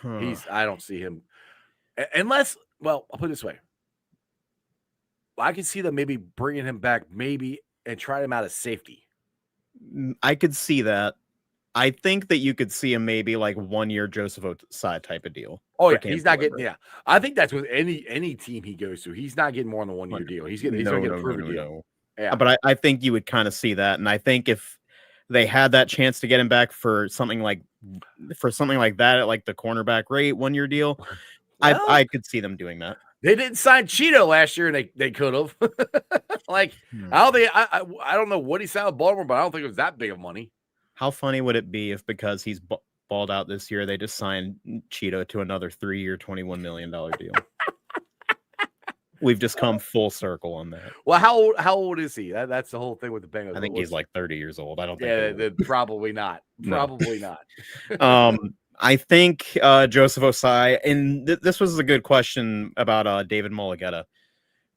don't see him unless, well, I'll put it this way. I can see them maybe bringing him back and trying him out as safety. I could see that. I think that you could see him maybe like 1-year Joseph Osai type of deal. Oh yeah, he's not getting. Yeah, I think that's with any team he goes to. He's not getting more than a 1-year deal. He's going to get a proven deal. Yeah. But I think you would kind of see that, and I think if they had that chance to get him back for something like that at like the cornerback rate 1-year deal, I could see them doing that. They didn't sign Cheeto last year, and they could have. I don't know what he signed with Baltimore, but I don't think it was that big of money. How funny would it be if because he's balled out this year. They just signed Cheeto to another 3-year, $21 million deal. We've just come full circle on that. Well, how old is he? That's the whole thing with the Bengals. I think he's like 30 years old. I don't Yeah, think. probably not. Probably not. I think Joseph Osai, and this was a good question about David Mulligetta.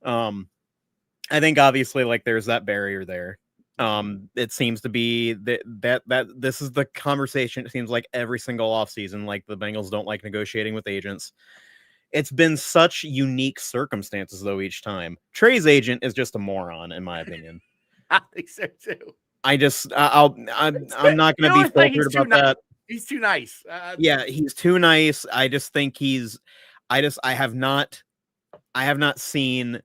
I think obviously like there's that barrier there. It seems to be that this is the conversation. It seems like every single offseason, like the Bengals don't like negotiating with agents. It's been such unique circumstances though each time. Trey's agent is just a moron, in my opinion. I think so too. I'm not going to be filtered about that. He's too nice. Yeah, he's too nice. I just think I have not seen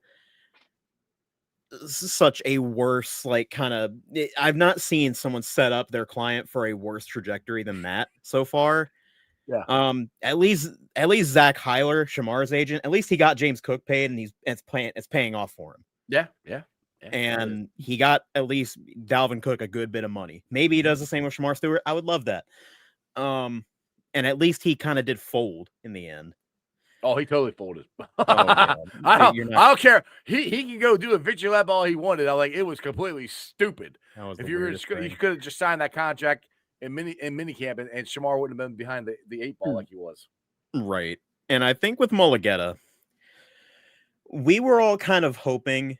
such a worse, like, kind of, I've not seen someone set up their client for a worse trajectory than that so far. Yeah. At least Zach Heiler, Shamar's agent, at least he got James Cook paid, and it's paying off for him. Yeah. And he got at least Dalvin Cook a good bit of money. Maybe he does the same with Shamar Stewart. I would love that. And at least he kind of did fold in the end. Oh, he totally folded. Yeah. I don't care. He can go do a victory lap all he wanted. It was completely stupid. If you could have just signed that contract in minicamp, and Shamar wouldn't have been behind the 8 ball like he was. Right. And I think with Mulligetta, we were all kind of hoping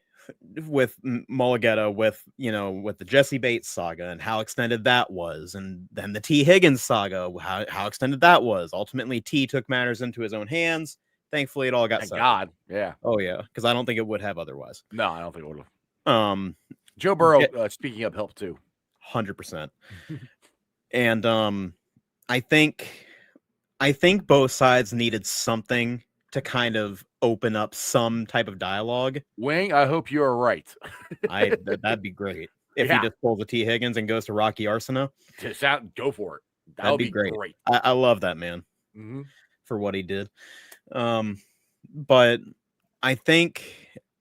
with Mulligetta, with the Jesse Bates saga and how extended that was, and then the T Higgins saga, how extended that was. Ultimately, T took matters into his own hands. Thankfully, it all got settled. God, yeah. Oh yeah, because I don't think it would have otherwise. No, I don't think it would have. Joe Burrow, speaking of, help too. 100%. And I think both sides needed something to kind of open up some type of dialogue. Wing, I hope you are right. That'd be great if he just pulls the T Higgins and goes to Rocky Arsenal. Go for it. That'd be great. I love that man for what he did. But I think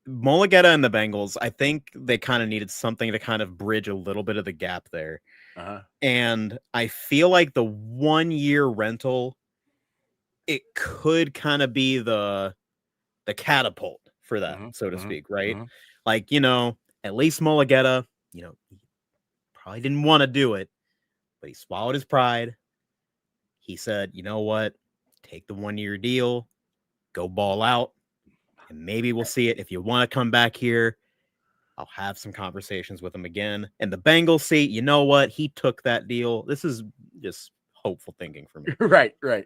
Mulligetta and the Bengals, I think they kind of needed something to kind of bridge a little bit of the gap there. And I feel like the 1-year rental, it could kind of be the catapult for that, so to speak, right? Like, at least Mulligetta, he probably didn't want to do it, but he swallowed his pride. He said, you know what? Take the 1-year deal, go ball out, and maybe we'll see it. If you want to come back here, I'll have some conversations with him again. And the Bengals see, you know what? He took that deal. This is just hopeful thinking for me. Right. We're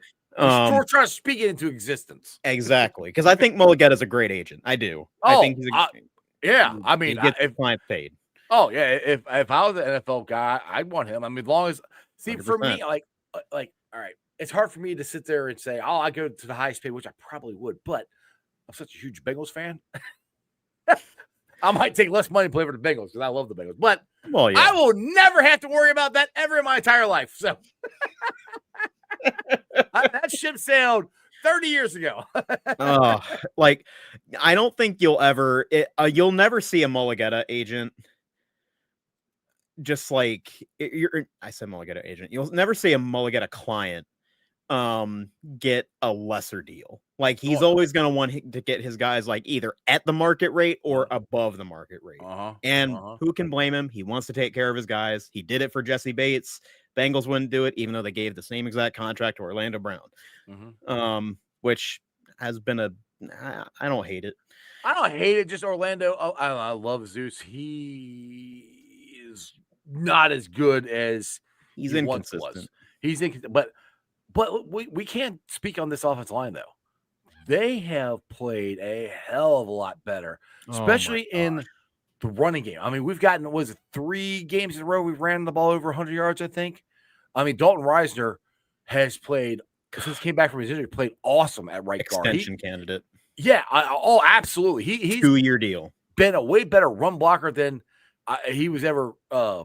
trying to speak it into existence. Exactly. Because I think Mulligetta is a great agent. I do. I think he's he gets his clients paid. Oh, yeah. If I was an NFL guy, I'd want him. As long as, see, 100%. For me, like, all right, it's hard for me to sit there and say, oh, I go to the highest pay, which I probably would, but I'm such a huge Bengals fan. I might take less money to play for the Bengals because I love the Bengals, but I will never have to worry about that ever in my entire life. So that ship sailed 30 years ago. I don't think you'll never see a Mulligetta agent. Just like I said, Mulligetta agent. You'll never see a Mulligetta client get a lesser deal. Like, he's always going to want to get his guys like either at the market rate or above the market rate. Who can blame him? He wants to take care of his guys. He did it for Jesse Bates. Bengals wouldn't do it, even though they gave the same exact contract to Orlando Brown, which has been I don't hate it. I don't hate it. Just Orlando. I love Zeus. He is not as good as he's he inconsistent. Once was. He's inconsistent, but we can't speak on this offensive line though. They have played a hell of a lot better, especially in the running game. I mean, we've gotten 3 games in a row we've ran the ball over 100 yards. I think. I mean, Dalton Reisner has played since he came back from his injury. Played awesome at right guard. Extension candidate. Yeah. Absolutely. He's 2-year deal. Been a way better run blocker than he was ever a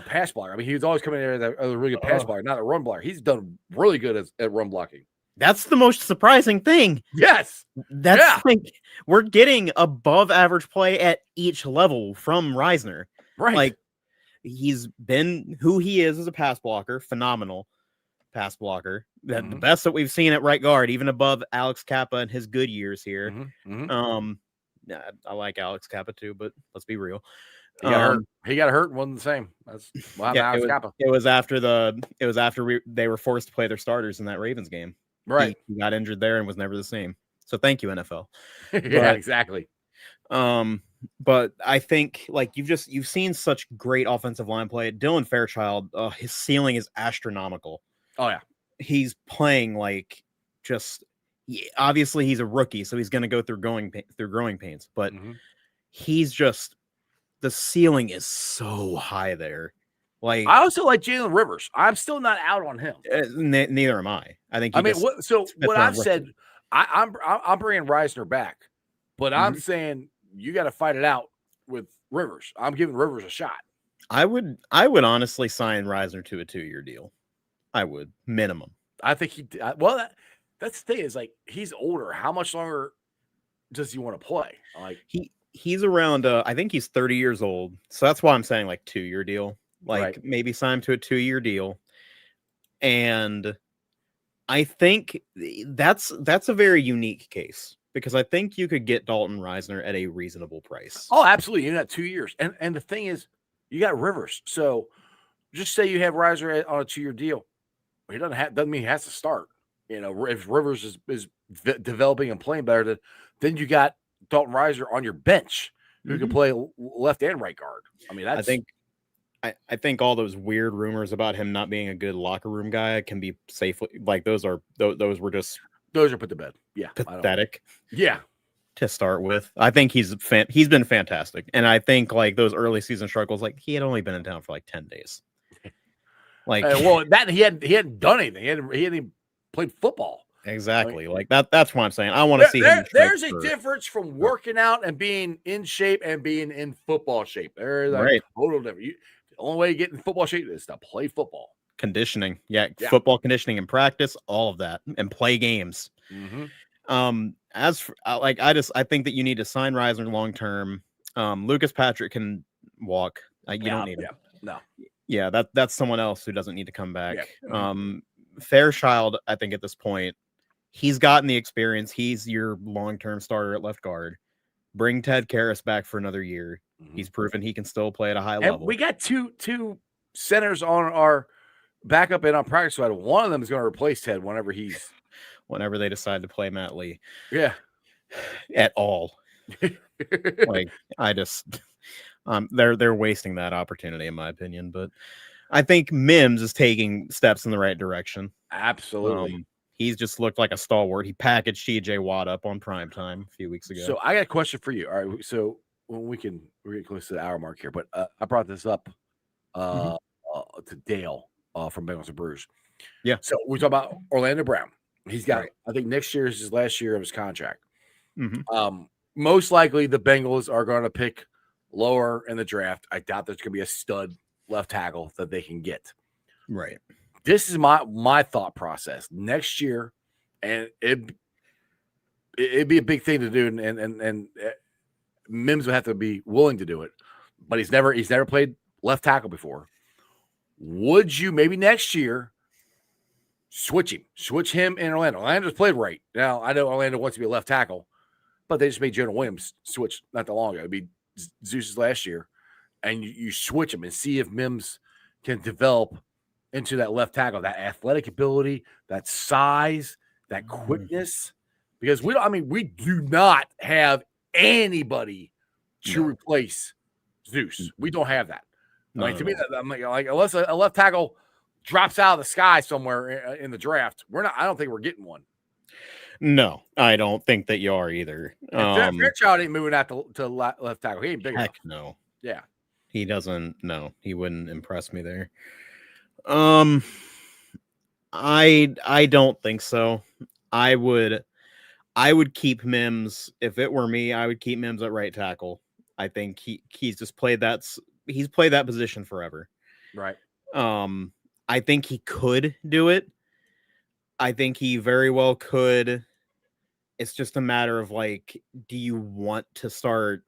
pass blocker. I mean, he was always coming in as a really good pass blocker, not a run blocker. He's done really good at run blocking. That's the most surprising thing. Yes. Like, we're getting above average play at each level from Reisner. Right. Like, he's been who he is as a pass blocker, phenomenal. pass blocker. The best that we've seen at right guard, even above Alex Kappa in his good years here. I like Alex Kappa too, but let's be real. He got hurt. He got hurt and wasn't the same. That's what happened to Alex Kappa. It was after they were forced to play their starters in that Ravens game. Right. He got injured there and was never the same. So thank you, NFL. Yeah, exactly. But I think like you've seen such great offensive line play. Dylan Fairchild, his ceiling is astronomical. Oh yeah. He's playing like obviously he's a rookie, so he's going to go through growing pains, but he's just, the ceiling is so high there. Like, I also like Jalen Rivers. I'm still not out on him. Neither am I. I think. What I've said, I'm bringing Reisner back, but I'm saying you got to fight it out with Rivers. I'm giving Rivers a shot. I would honestly sign Reisner to a 2-year deal. I would, minimum. I think that's the thing, is like, he's older. How much longer does he want to play? Like, he's around. I think he's 30 years old, so that's why I'm saying like 2-year deal. Like maybe sign him to a 2-year deal, and I think that's a very unique case, because I think you could get Dalton Reisner at a reasonable price. Oh, absolutely. You got 2 years, and the thing is, you got Rivers. So just say you have Reisner on a 2-year deal. He doesn't mean he has to start. You know, if Rivers is developing and playing better, then you got Dalton Reisner on your bench who can play left and right guard. I mean, I think all those weird rumors about him not being a good locker room guy can be safely, like, those are put to bed. Yeah, pathetic. Yeah, to start with, I think he's been fantastic, and I think like those early season struggles, like he had only been in town for like 10 days. Like, that he hadn't done anything. He hadn't even played football. Exactly. Like that's what I'm saying. I want to see him. There's a difference from working out and being in shape and being in football shape. There's like total difference. The only way you get in football shape is to play football. Conditioning. Yeah. Football conditioning and practice, all of that, and play games. As for, I think that you need to sign Reisner long term. Lucas Patrick can walk. You don't need him. No. Yeah, that's someone else who doesn't need to come back. Fairchild, I think at this point, he's gotten the experience. He's your long-term starter at left guard. Bring Ted Karras back for another year. He's proven he can still play at a high level. We got two centers on our backup and on practice squad. One of them is going to replace Ted whenever they decide to play Matt Lee. Yeah. At all. Like, I just they're wasting that opportunity, in my opinion. But I think Mims is taking steps in the right direction. Absolutely. He's just looked like a stalwart. He packaged TJ Watt up on primetime a few weeks ago. So I got a question for you. All right. So we're getting close to the hour mark here, but I brought this up to Dale from Bengals and Brews. Yeah. So we talk about Orlando Brown. He's got, I think next year is his last year of his contract. Most likely the Bengals are going to pick lower in the draft. I doubt there's going to be a stud left tackle that they can get. Right. This is my thought process. Next year, and it'd be a big thing to do, and Mims would have to be willing to do it, but he's never played left tackle before. Would you maybe next year switch him in Orlando? Orlando's played right. Now I know Orlando wants to be a left tackle, but they just made Jonah Williams switch not that long ago. It'd be Zeus's last year, and you switch him and see if Mims can develop into that left tackle, that athletic ability, that size, that quickness, because we do not have anybody to replace Zeus. We don't have that. To me, I'm like unless a left tackle drops out of the sky somewhere in the draft, I don't think we're getting one. No, I don't think that you are either. Fairchild ain't moving out to left tackle. He ain't big enough. No. Yeah. He doesn't. No, he wouldn't impress me there. I don't think so. I would keep Mims if it were me. I would keep Mims at right tackle. I think he's just played that. He's played that position forever. Right. I think he could do it. I think he very well could. It's just a matter of like, do you want to start?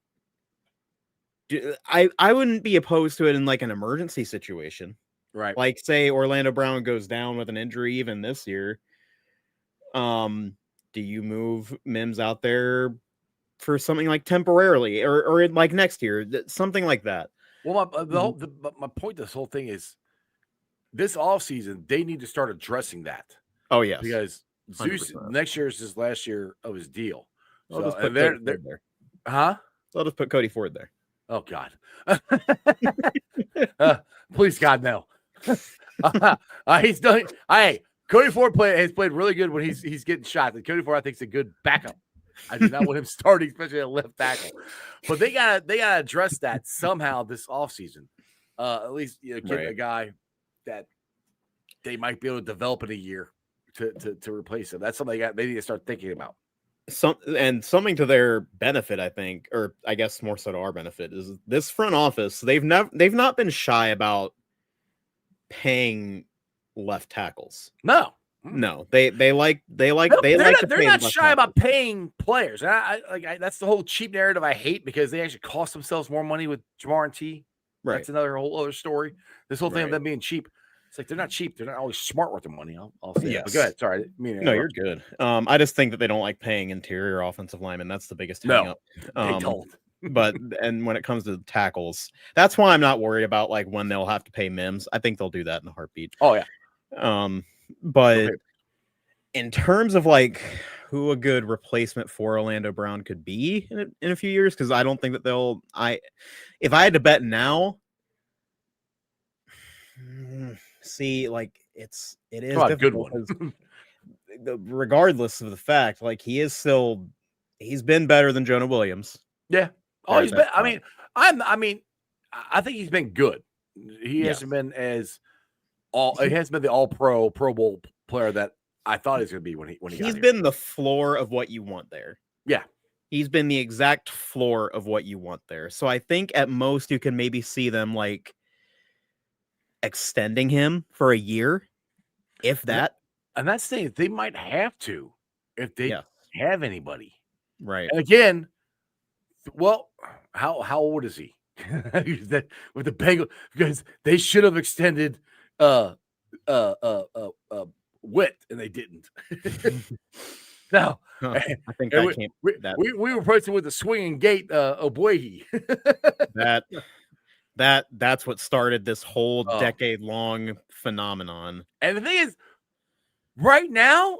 I wouldn't be opposed to it in like an emergency situation. Right. Like, say Orlando Brown goes down with an injury even this year. Do you move Mims out there for something like temporarily or like next year, something like that? Well, my point to this whole thing is this offseason, they need to start addressing that. Oh, yes. Because Zeus 100%. next year is his last year of his deal. I'll So just put and Cody Ford there. Huh? I'll just put Cody Ford there. Oh God. Please God, no. He's done. Hey, Cody Ford has played really good when he's getting shots. And Cody Ford, I think, is a good backup. I do not want him starting, especially at left tackle. But they gotta address that somehow this offseason. At least get a guy that they might be able to develop in a year to replace him. That's something they need to start thinking about. Something to their benefit, I think, or I guess more so to our benefit, is this front office. They've not been shy about paying left tackles. No, they're not shy about paying players. That's the whole cheap narrative I hate, because they actually cost themselves more money with Jamar and T. Right. That's another whole other story. This whole thing of them being cheap. It's like they're not cheap. They're not always smart with their money. I'll say that. But go ahead. Sorry. No, you're good. I just think that they don't like paying interior offensive linemen. That's the biggest hang up. They don't. And when it comes to tackles, that's why I'm not worried about like when they'll have to pay Mims. I think they'll do that in a heartbeat. Oh yeah. But in terms of like who a good replacement for Orlando Brown could be in a few years, because I don't think that if I had to bet now, see, like it is a good one. Regardless of the fact, like he's been better than Jonah Williams. Yeah. Oh, he's been. I think he's been good. He hasn't been He hasn't been the All-Pro, Pro Bowl player that I thought he was going to be when he he's been the floor of what you want there. Yeah. He's been the exact floor of what you want there. So I think at most you can maybe see them like extending him for a year, if that. And that's the thing, they might have to if they have anybody. Right. And again, well, how old is he? With the Bengals, because they should have extended Witt, and they didn't. No, I think we were replacing with the swinging gate Obuehi. That's what started this whole decade-long phenomenon. And the thing is, right now,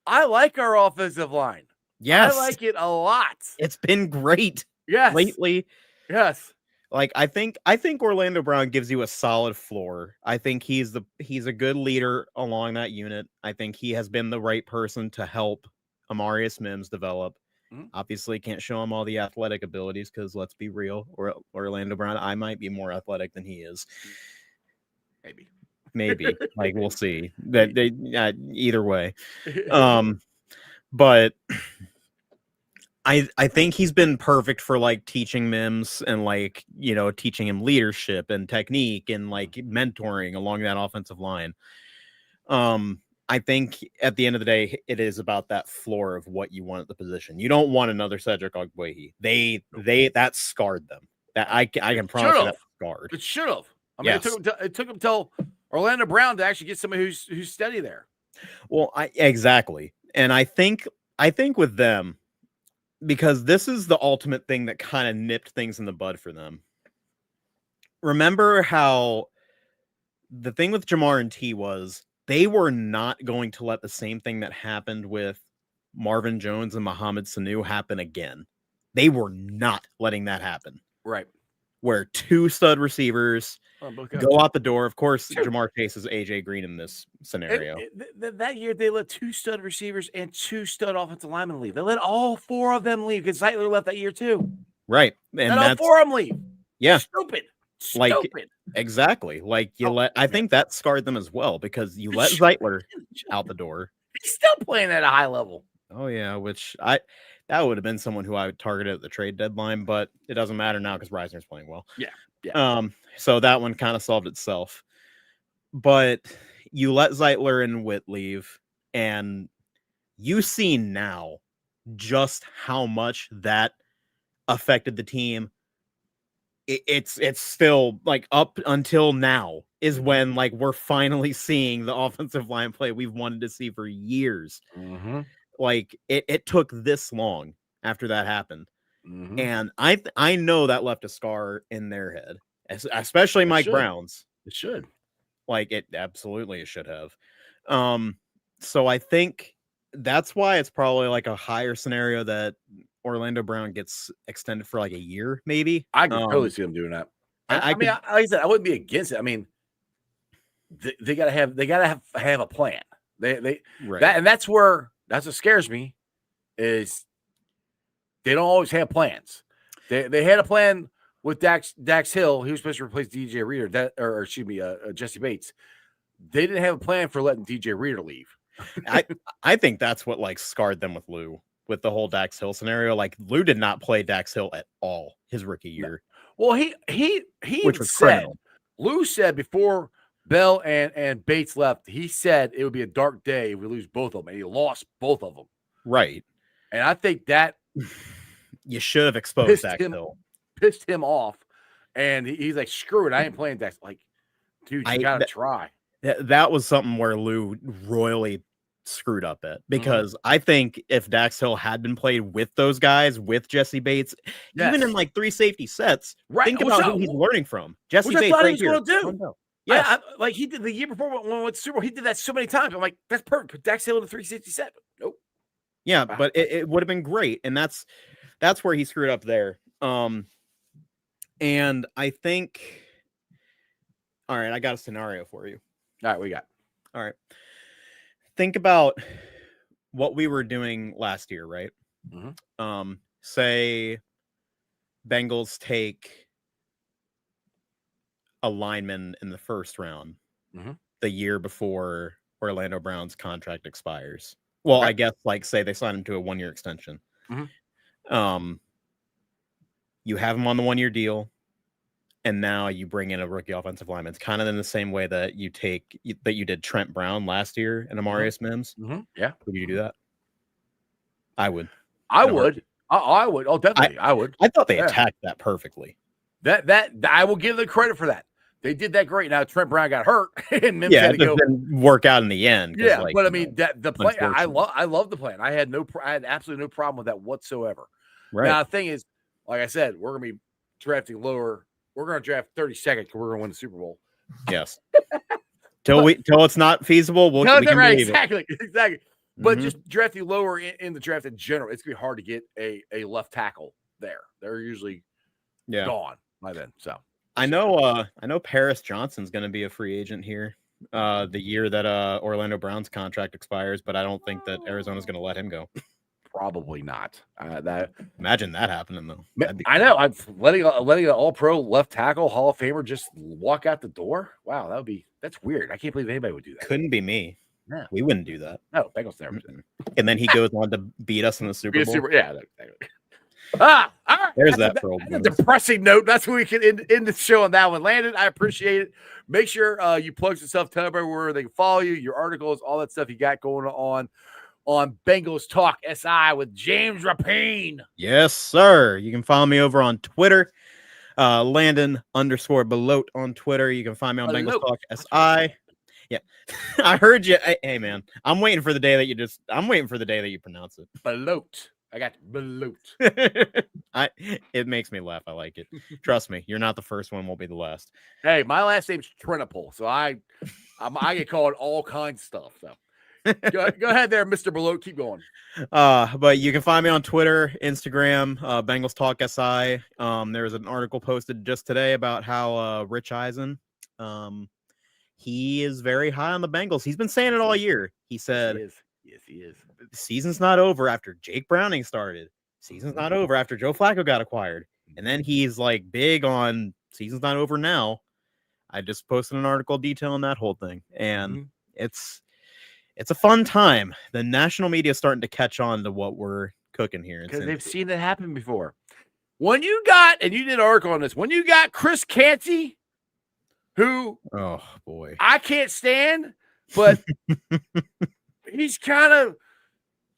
I like our offensive line. Yes, I like it a lot. It's been great. Yes, lately. Yes. Like I think Orlando Brown gives you a solid floor. I think he's a good leader along that unit. I think he has been the right person to help Amarius Mims develop. Mm-hmm. Obviously, can't show him all the athletic abilities because let's be real, Orlando Brown, I might be more athletic than he is. Maybe. Like we'll see. That either way. But I think he's been perfect for like teaching Mims and like, teaching him leadership and technique and like mentoring along that offensive line. I think at the end of the day, it is about that floor of what you want at the position. You don't want another Cedric Ogbuehi. That scarred them. That I can promise you that scarred. It should have. I mean, it took him till Orlando Brown to actually get somebody who's steady there. Well, exactly. And I think with them, because this is the ultimate thing that kind of nipped things in the bud for them. Remember how the thing with Jamar and T was they were not going to let the same thing that happened with Marvin Jones and Mohamed Sanu happen again. They were not letting that happen. Right. Where two stud receivers go out the door. Of course, Jamar Chase is AJ Green in this scenario. That year, they let two stud receivers and two stud offensive linemen leave. They let all four of them leave because Zeitler left that year too. Right. And all four of them leave. Yeah. Stupid. Like, exactly. Like I think that scarred them as well because you let Zeitler out the door. He's still playing at a high level. Oh yeah, which that would have been someone who I would target at the trade deadline, but it doesn't matter now because Reisner's playing well. Yeah. So that one kind of solved itself. But you let Zeitler and Witt leave, and you see now just how much that affected the team it's still like up until now is when like we're finally seeing the offensive line play we've wanted to see for years. Like it took this long after that happened. And I know that left a scar in their head, especially Mike Brown's. It should. Like it should have. So I think that's why it's probably like a higher scenario that Orlando Brown gets extended for like a year, maybe. I can totally see them doing that. I mean, like I said, I wouldn't be against it. I mean, they gotta have a plan. That's what scares me is they don't always have plans. They had a plan with Dax Hill. He was supposed to replace DJ Reader, Jesse Bates. They didn't have a plan for letting DJ Reader leave. I think that's what like scarred them with Lou, with the whole Dax Hill scenario. Like Lou did not play Dax Hill at all his rookie year. No. Well, he which was said criminal. Lou said before Bell and Bates left, he said it would be a dark day if we lose both of them, and he lost both of them. Right. And I think that you should have exposed Dax Hill. Pissed him off, and he's like, "Screw it, I ain't playing Dax." Like, dude, you gotta try. That was something where Lou royally screwed up at, because I think if Dax Hill had been played with those guys, with Jesse Bates, even in like 3 safety sets, think about who he's learning from. Jesse Bates right here. Yeah, like he did the year before when we went to Super Bowl. He did that so many times. I'm like, that's perfect. Put Dax Hill in the 367. Nope. Yeah, but it would have been great, and that's where he screwed up there. And I think, all right, I got a scenario for you. All right, we got. All right. Think about what we were doing last year, right? Say Bengals take a lineman in the first round the year before Orlando Brown's contract expires. Well, I guess like say they sign him to a 1-year extension. You have him on the 1-year deal, and now you bring in a rookie offensive lineman. It's kind of in the same way that you did Trent Brown last year and Amarius Mims. Yeah. Would you do that? I would. I would. Oh, definitely. I would. I thought they attacked that perfectly. That I will give them credit for that. They did that great. Now Trent Brown got hurt, and Mims had to go. Didn't work out in the end. Yeah, like, but I mean the plan. I love the plan. I had absolutely no problem with that whatsoever. Right. Now the thing is, like I said, we're gonna be drafting lower. We're gonna draft 32nd because we're gonna win the Super Bowl. Yes. till it's not feasible. We can right, believe exactly. But just drafting lower in the draft in general, it's gonna be hard to get a left tackle there. They're usually gone by then. So I know Paris Johnson's going to be a free agent here the year that Orlando Brown's contract expires, but I don't think that Arizona's going to let him go. Probably not. Imagine that happening though. I know. I'm letting an All-Pro left tackle Hall of Famer just walk out the door. Wow, that's weird. I can't believe anybody would do that. Couldn't be me. No, we wouldn't do that. No, Bengals never. And then he goes on to beat us in the Super Bowl. Yeah. All right. There's that for old a depressing note. That's where we can end the show on that one. Landon, I appreciate it. Make sure you plug yourself, tell everybody where they can follow you, your articles, all that stuff you got going on Bengals Talk SI with James Rapine. Yes, sir. You can follow me over on Twitter, Landon_Belote on Twitter. You can find me on Bengals Talk SI. Yeah, I heard you. Hey, man, I'm waiting for the day that you pronounce it. Belote. I got Belote. It makes me laugh. I like it. Trust me, you're not the first one. Won't be the last. Hey, my last name's Trinipol, so I get called all kinds of stuff. So go ahead there, Mr. Belote. Keep going. But you can find me on Twitter, Instagram, Bengals Talk SI. There was an article posted just today about how Rich Eisen, he is very high on the Bengals. He's been saying it all year. He said, Yes, he is. The season's not over after Jake Browning started. Season's not over after Joe Flacco got acquired. And then he's like big on season's not over now. I just posted an article detailing that whole thing. And it's a fun time. The national media is starting to catch on to what we're cooking here. Because they've seen it happen before. When you got, and you did an article on this, when you got Chris Canty, who oh boy, I can't stand, but he's kind of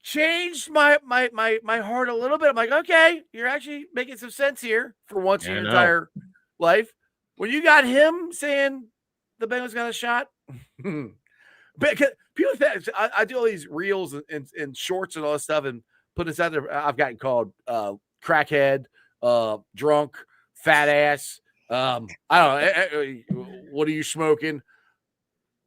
changed my heart a little bit. I'm like, okay, you're actually making some sense here for once in your entire life when you got him saying the Bengals got a shot. But people think I do all these reels and shorts and all this stuff and put this out there. I've gotten called crackhead, drunk, fat ass. I don't know. What are you smoking?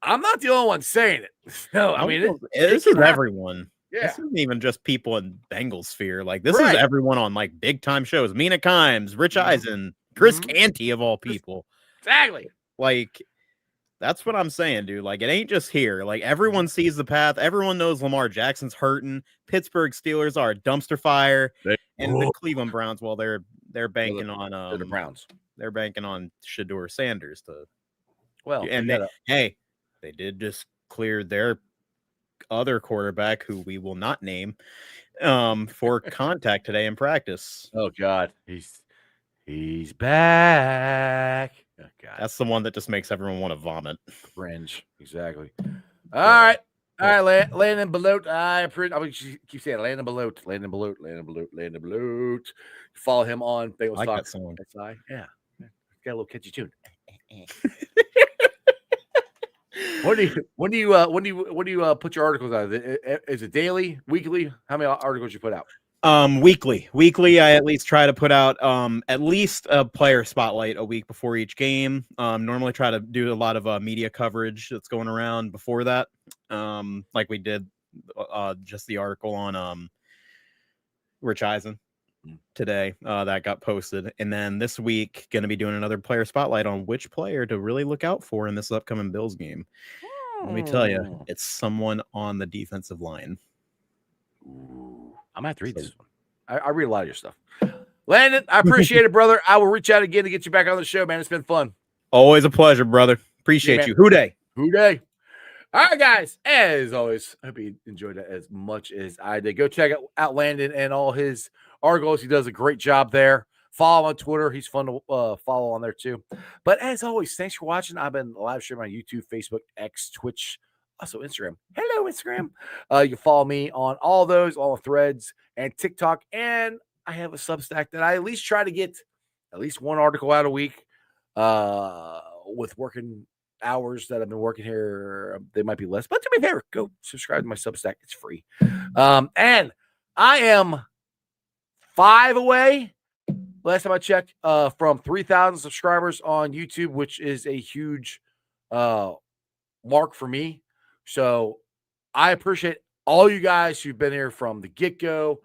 I'm not the only one saying it. So, I mean, this is everyone. Yeah. This isn't even just people in Bengals sphere. Like, this is everyone on, like, big-time shows. Mina Kimes, Rich Eisen, Chris Canty, of all people. Exactly. Like, that's what I'm saying, dude. Like, it ain't just here. Like, everyone sees the path. Everyone knows Lamar Jackson's hurting. Pittsburgh Steelers are a dumpster fire. And the Cleveland Browns, well, they're banking on the Browns. They're banking on Shedeur Sanders to. Well, and they did just clear their other quarterback, who we will not name, for contact today in practice. Oh God, he's back. Oh, God. That's the one that just makes everyone want to vomit. Cringe. Exactly. All right. Landon Belote. I keep saying Landon Belote. Follow him on Bengals Talk SI. Yeah. Got a little catchy tune. When do you put your articles out? Is it daily, weekly? How many articles you put out? Weekly. I at least try to put out at least a player spotlight a week before each game. Normally try to do a lot of media coverage that's going around before that. Like we did just the article on Rich Eisen today that got posted, and then this week going to be doing another player spotlight on which player to really look out for in this upcoming Bills game. Let me tell you, it's someone on the defensive line. Ooh, I'm gonna have to read this one. I read a lot of your stuff. Landon, I appreciate it, brother. I will reach out again to get you back on the show, man. It's been fun. Always a pleasure, brother. Appreciate you. Who day. All right, guys. As always, I hope you enjoyed it as much as I did. Go check out Landon and all his articles. He does a great job there. Follow him on Twitter. He's fun to follow on there too. But as always, thanks for watching. I've been live streaming on YouTube, Facebook, X, Twitch, also Instagram. Hello, Instagram. You can follow me on all those, all the threads, and TikTok. And I have a Substack that I at least try to get at least one article out a week with working hours that I've been working here. They might be less, but do me a favor, go subscribe to my Substack. It's free. And I am 5 away, last time I checked, from 3,000 subscribers on YouTube, which is a huge mark for me. So I appreciate all you guys who've been here from the get-go.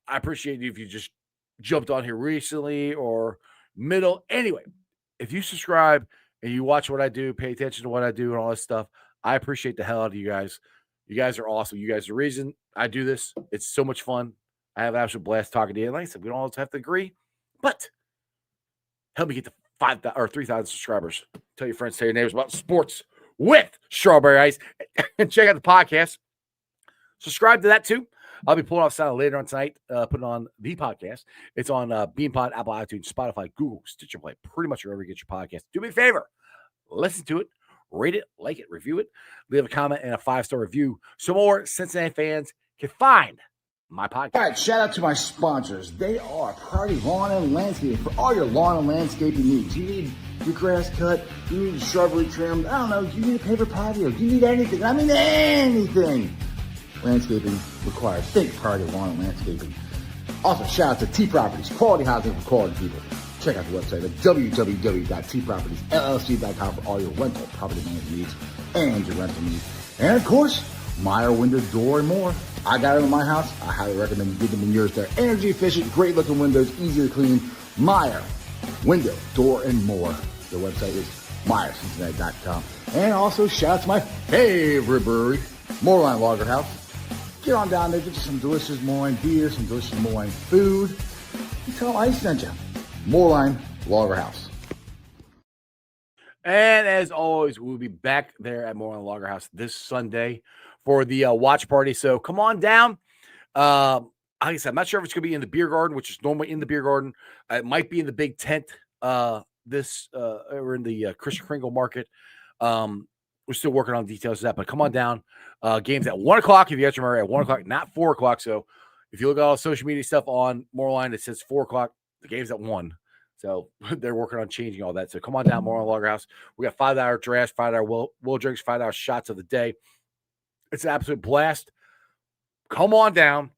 I appreciate you if you just jumped on here recently or middle. Anyway, if you subscribe and you watch what I do, pay attention to what I do and all this stuff, I appreciate the hell out of you guys. You guys are awesome. You guys are the reason I do this. It's so much fun. I have an absolute blast talking to you. Like I said, we don't always have to agree, but help me get to 5,000 or 3,000 subscribers. Tell your friends, tell your neighbors about sports with Strawberry Ice, and check out the podcast. Subscribe to that too. I'll be pulling off sound later on tonight, putting on the podcast. It's on BeanPod, Apple, iTunes, Spotify, Google, Stitcher Play, pretty much wherever you get your podcast. Do me a favor, listen to it, rate it, like it, review it, leave a comment and a 5-star review so more Cincinnati fans can find my podcast. All right, shout out to my sponsors. They are Priority Lawn and Landscaping for all your lawn and landscaping needs. You need your grass cut, you need your shrubbery trimmed, I don't know, you need a paper patio, you need anything, I mean anything. Landscaping requires. Think Priority Lawn and Landscaping. Also, shout out to T Properties, quality housing for quality people. Check out the website at www.tpropertiesllc.com for all your rental property management needs and your rental needs. And of course, Meyer Window, Door, and more. I got it in my house. I highly recommend you get them in yours. They're energy efficient, great looking windows, easy to clean. Meyer Window, Door, and more. Their website is MeyerCincinnati.com. And also, shout out to my favorite brewery, Moorline Lager House. Get on down there, get you some delicious Moorline beer, some delicious Moorline food. And tell them I sent you. Moorline Lager House. And as always, we'll be back there at Moorline Lager House this Sunday for the watch party. So come on down. Like I said, I'm not sure if it's going to be in the beer garden, which is normally in the beer garden. It might be in the big tent or in the Christian Kringle Market. We're still working on details of that, but come on down. Games at 1 o'clock. If you guys remember, at 1 o'clock, not 4 o'clock. So if you look at all the social media stuff on Moorline, it says 4 o'clock. The game's at 1. So they're working on changing all that. So come on down, more on Lager House. We got $5 drafts, $5 will drinks, $5 shots of the day. It's an absolute blast. Come on down.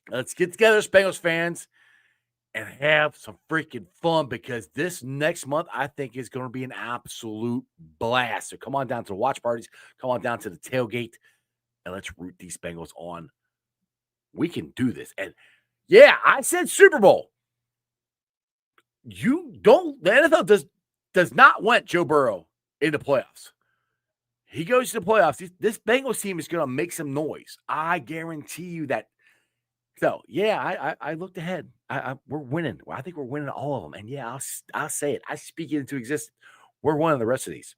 Let's get together as Bengals fans and have some freaking fun, because this next month, I think, is going to be an absolute blast. So come on down to the watch parties. Come on down to the tailgate, and let's root these Bengals on. We can do this. And, yeah, I said Super Bowl. The NFL does not want Joe Burrow in the playoffs. He goes to the playoffs. This Bengals team is going to make some noise. I guarantee you that. So, yeah, I looked ahead. We're winning. I think we're winning all of them. And, yeah, I'll say it. I speak it into existence. We're winning the rest of these.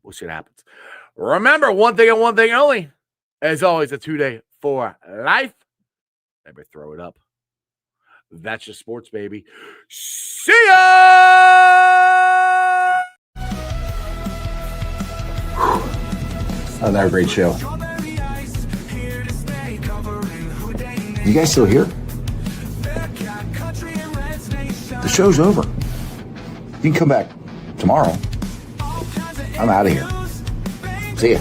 We'll see what happens. Remember, one thing and one thing only. As always, a 2-day for life. Everybody throw it up. That's just sports, baby. See ya! Another great show. You guys still here? The show's over. You can come back tomorrow. I'm out of here. See ya.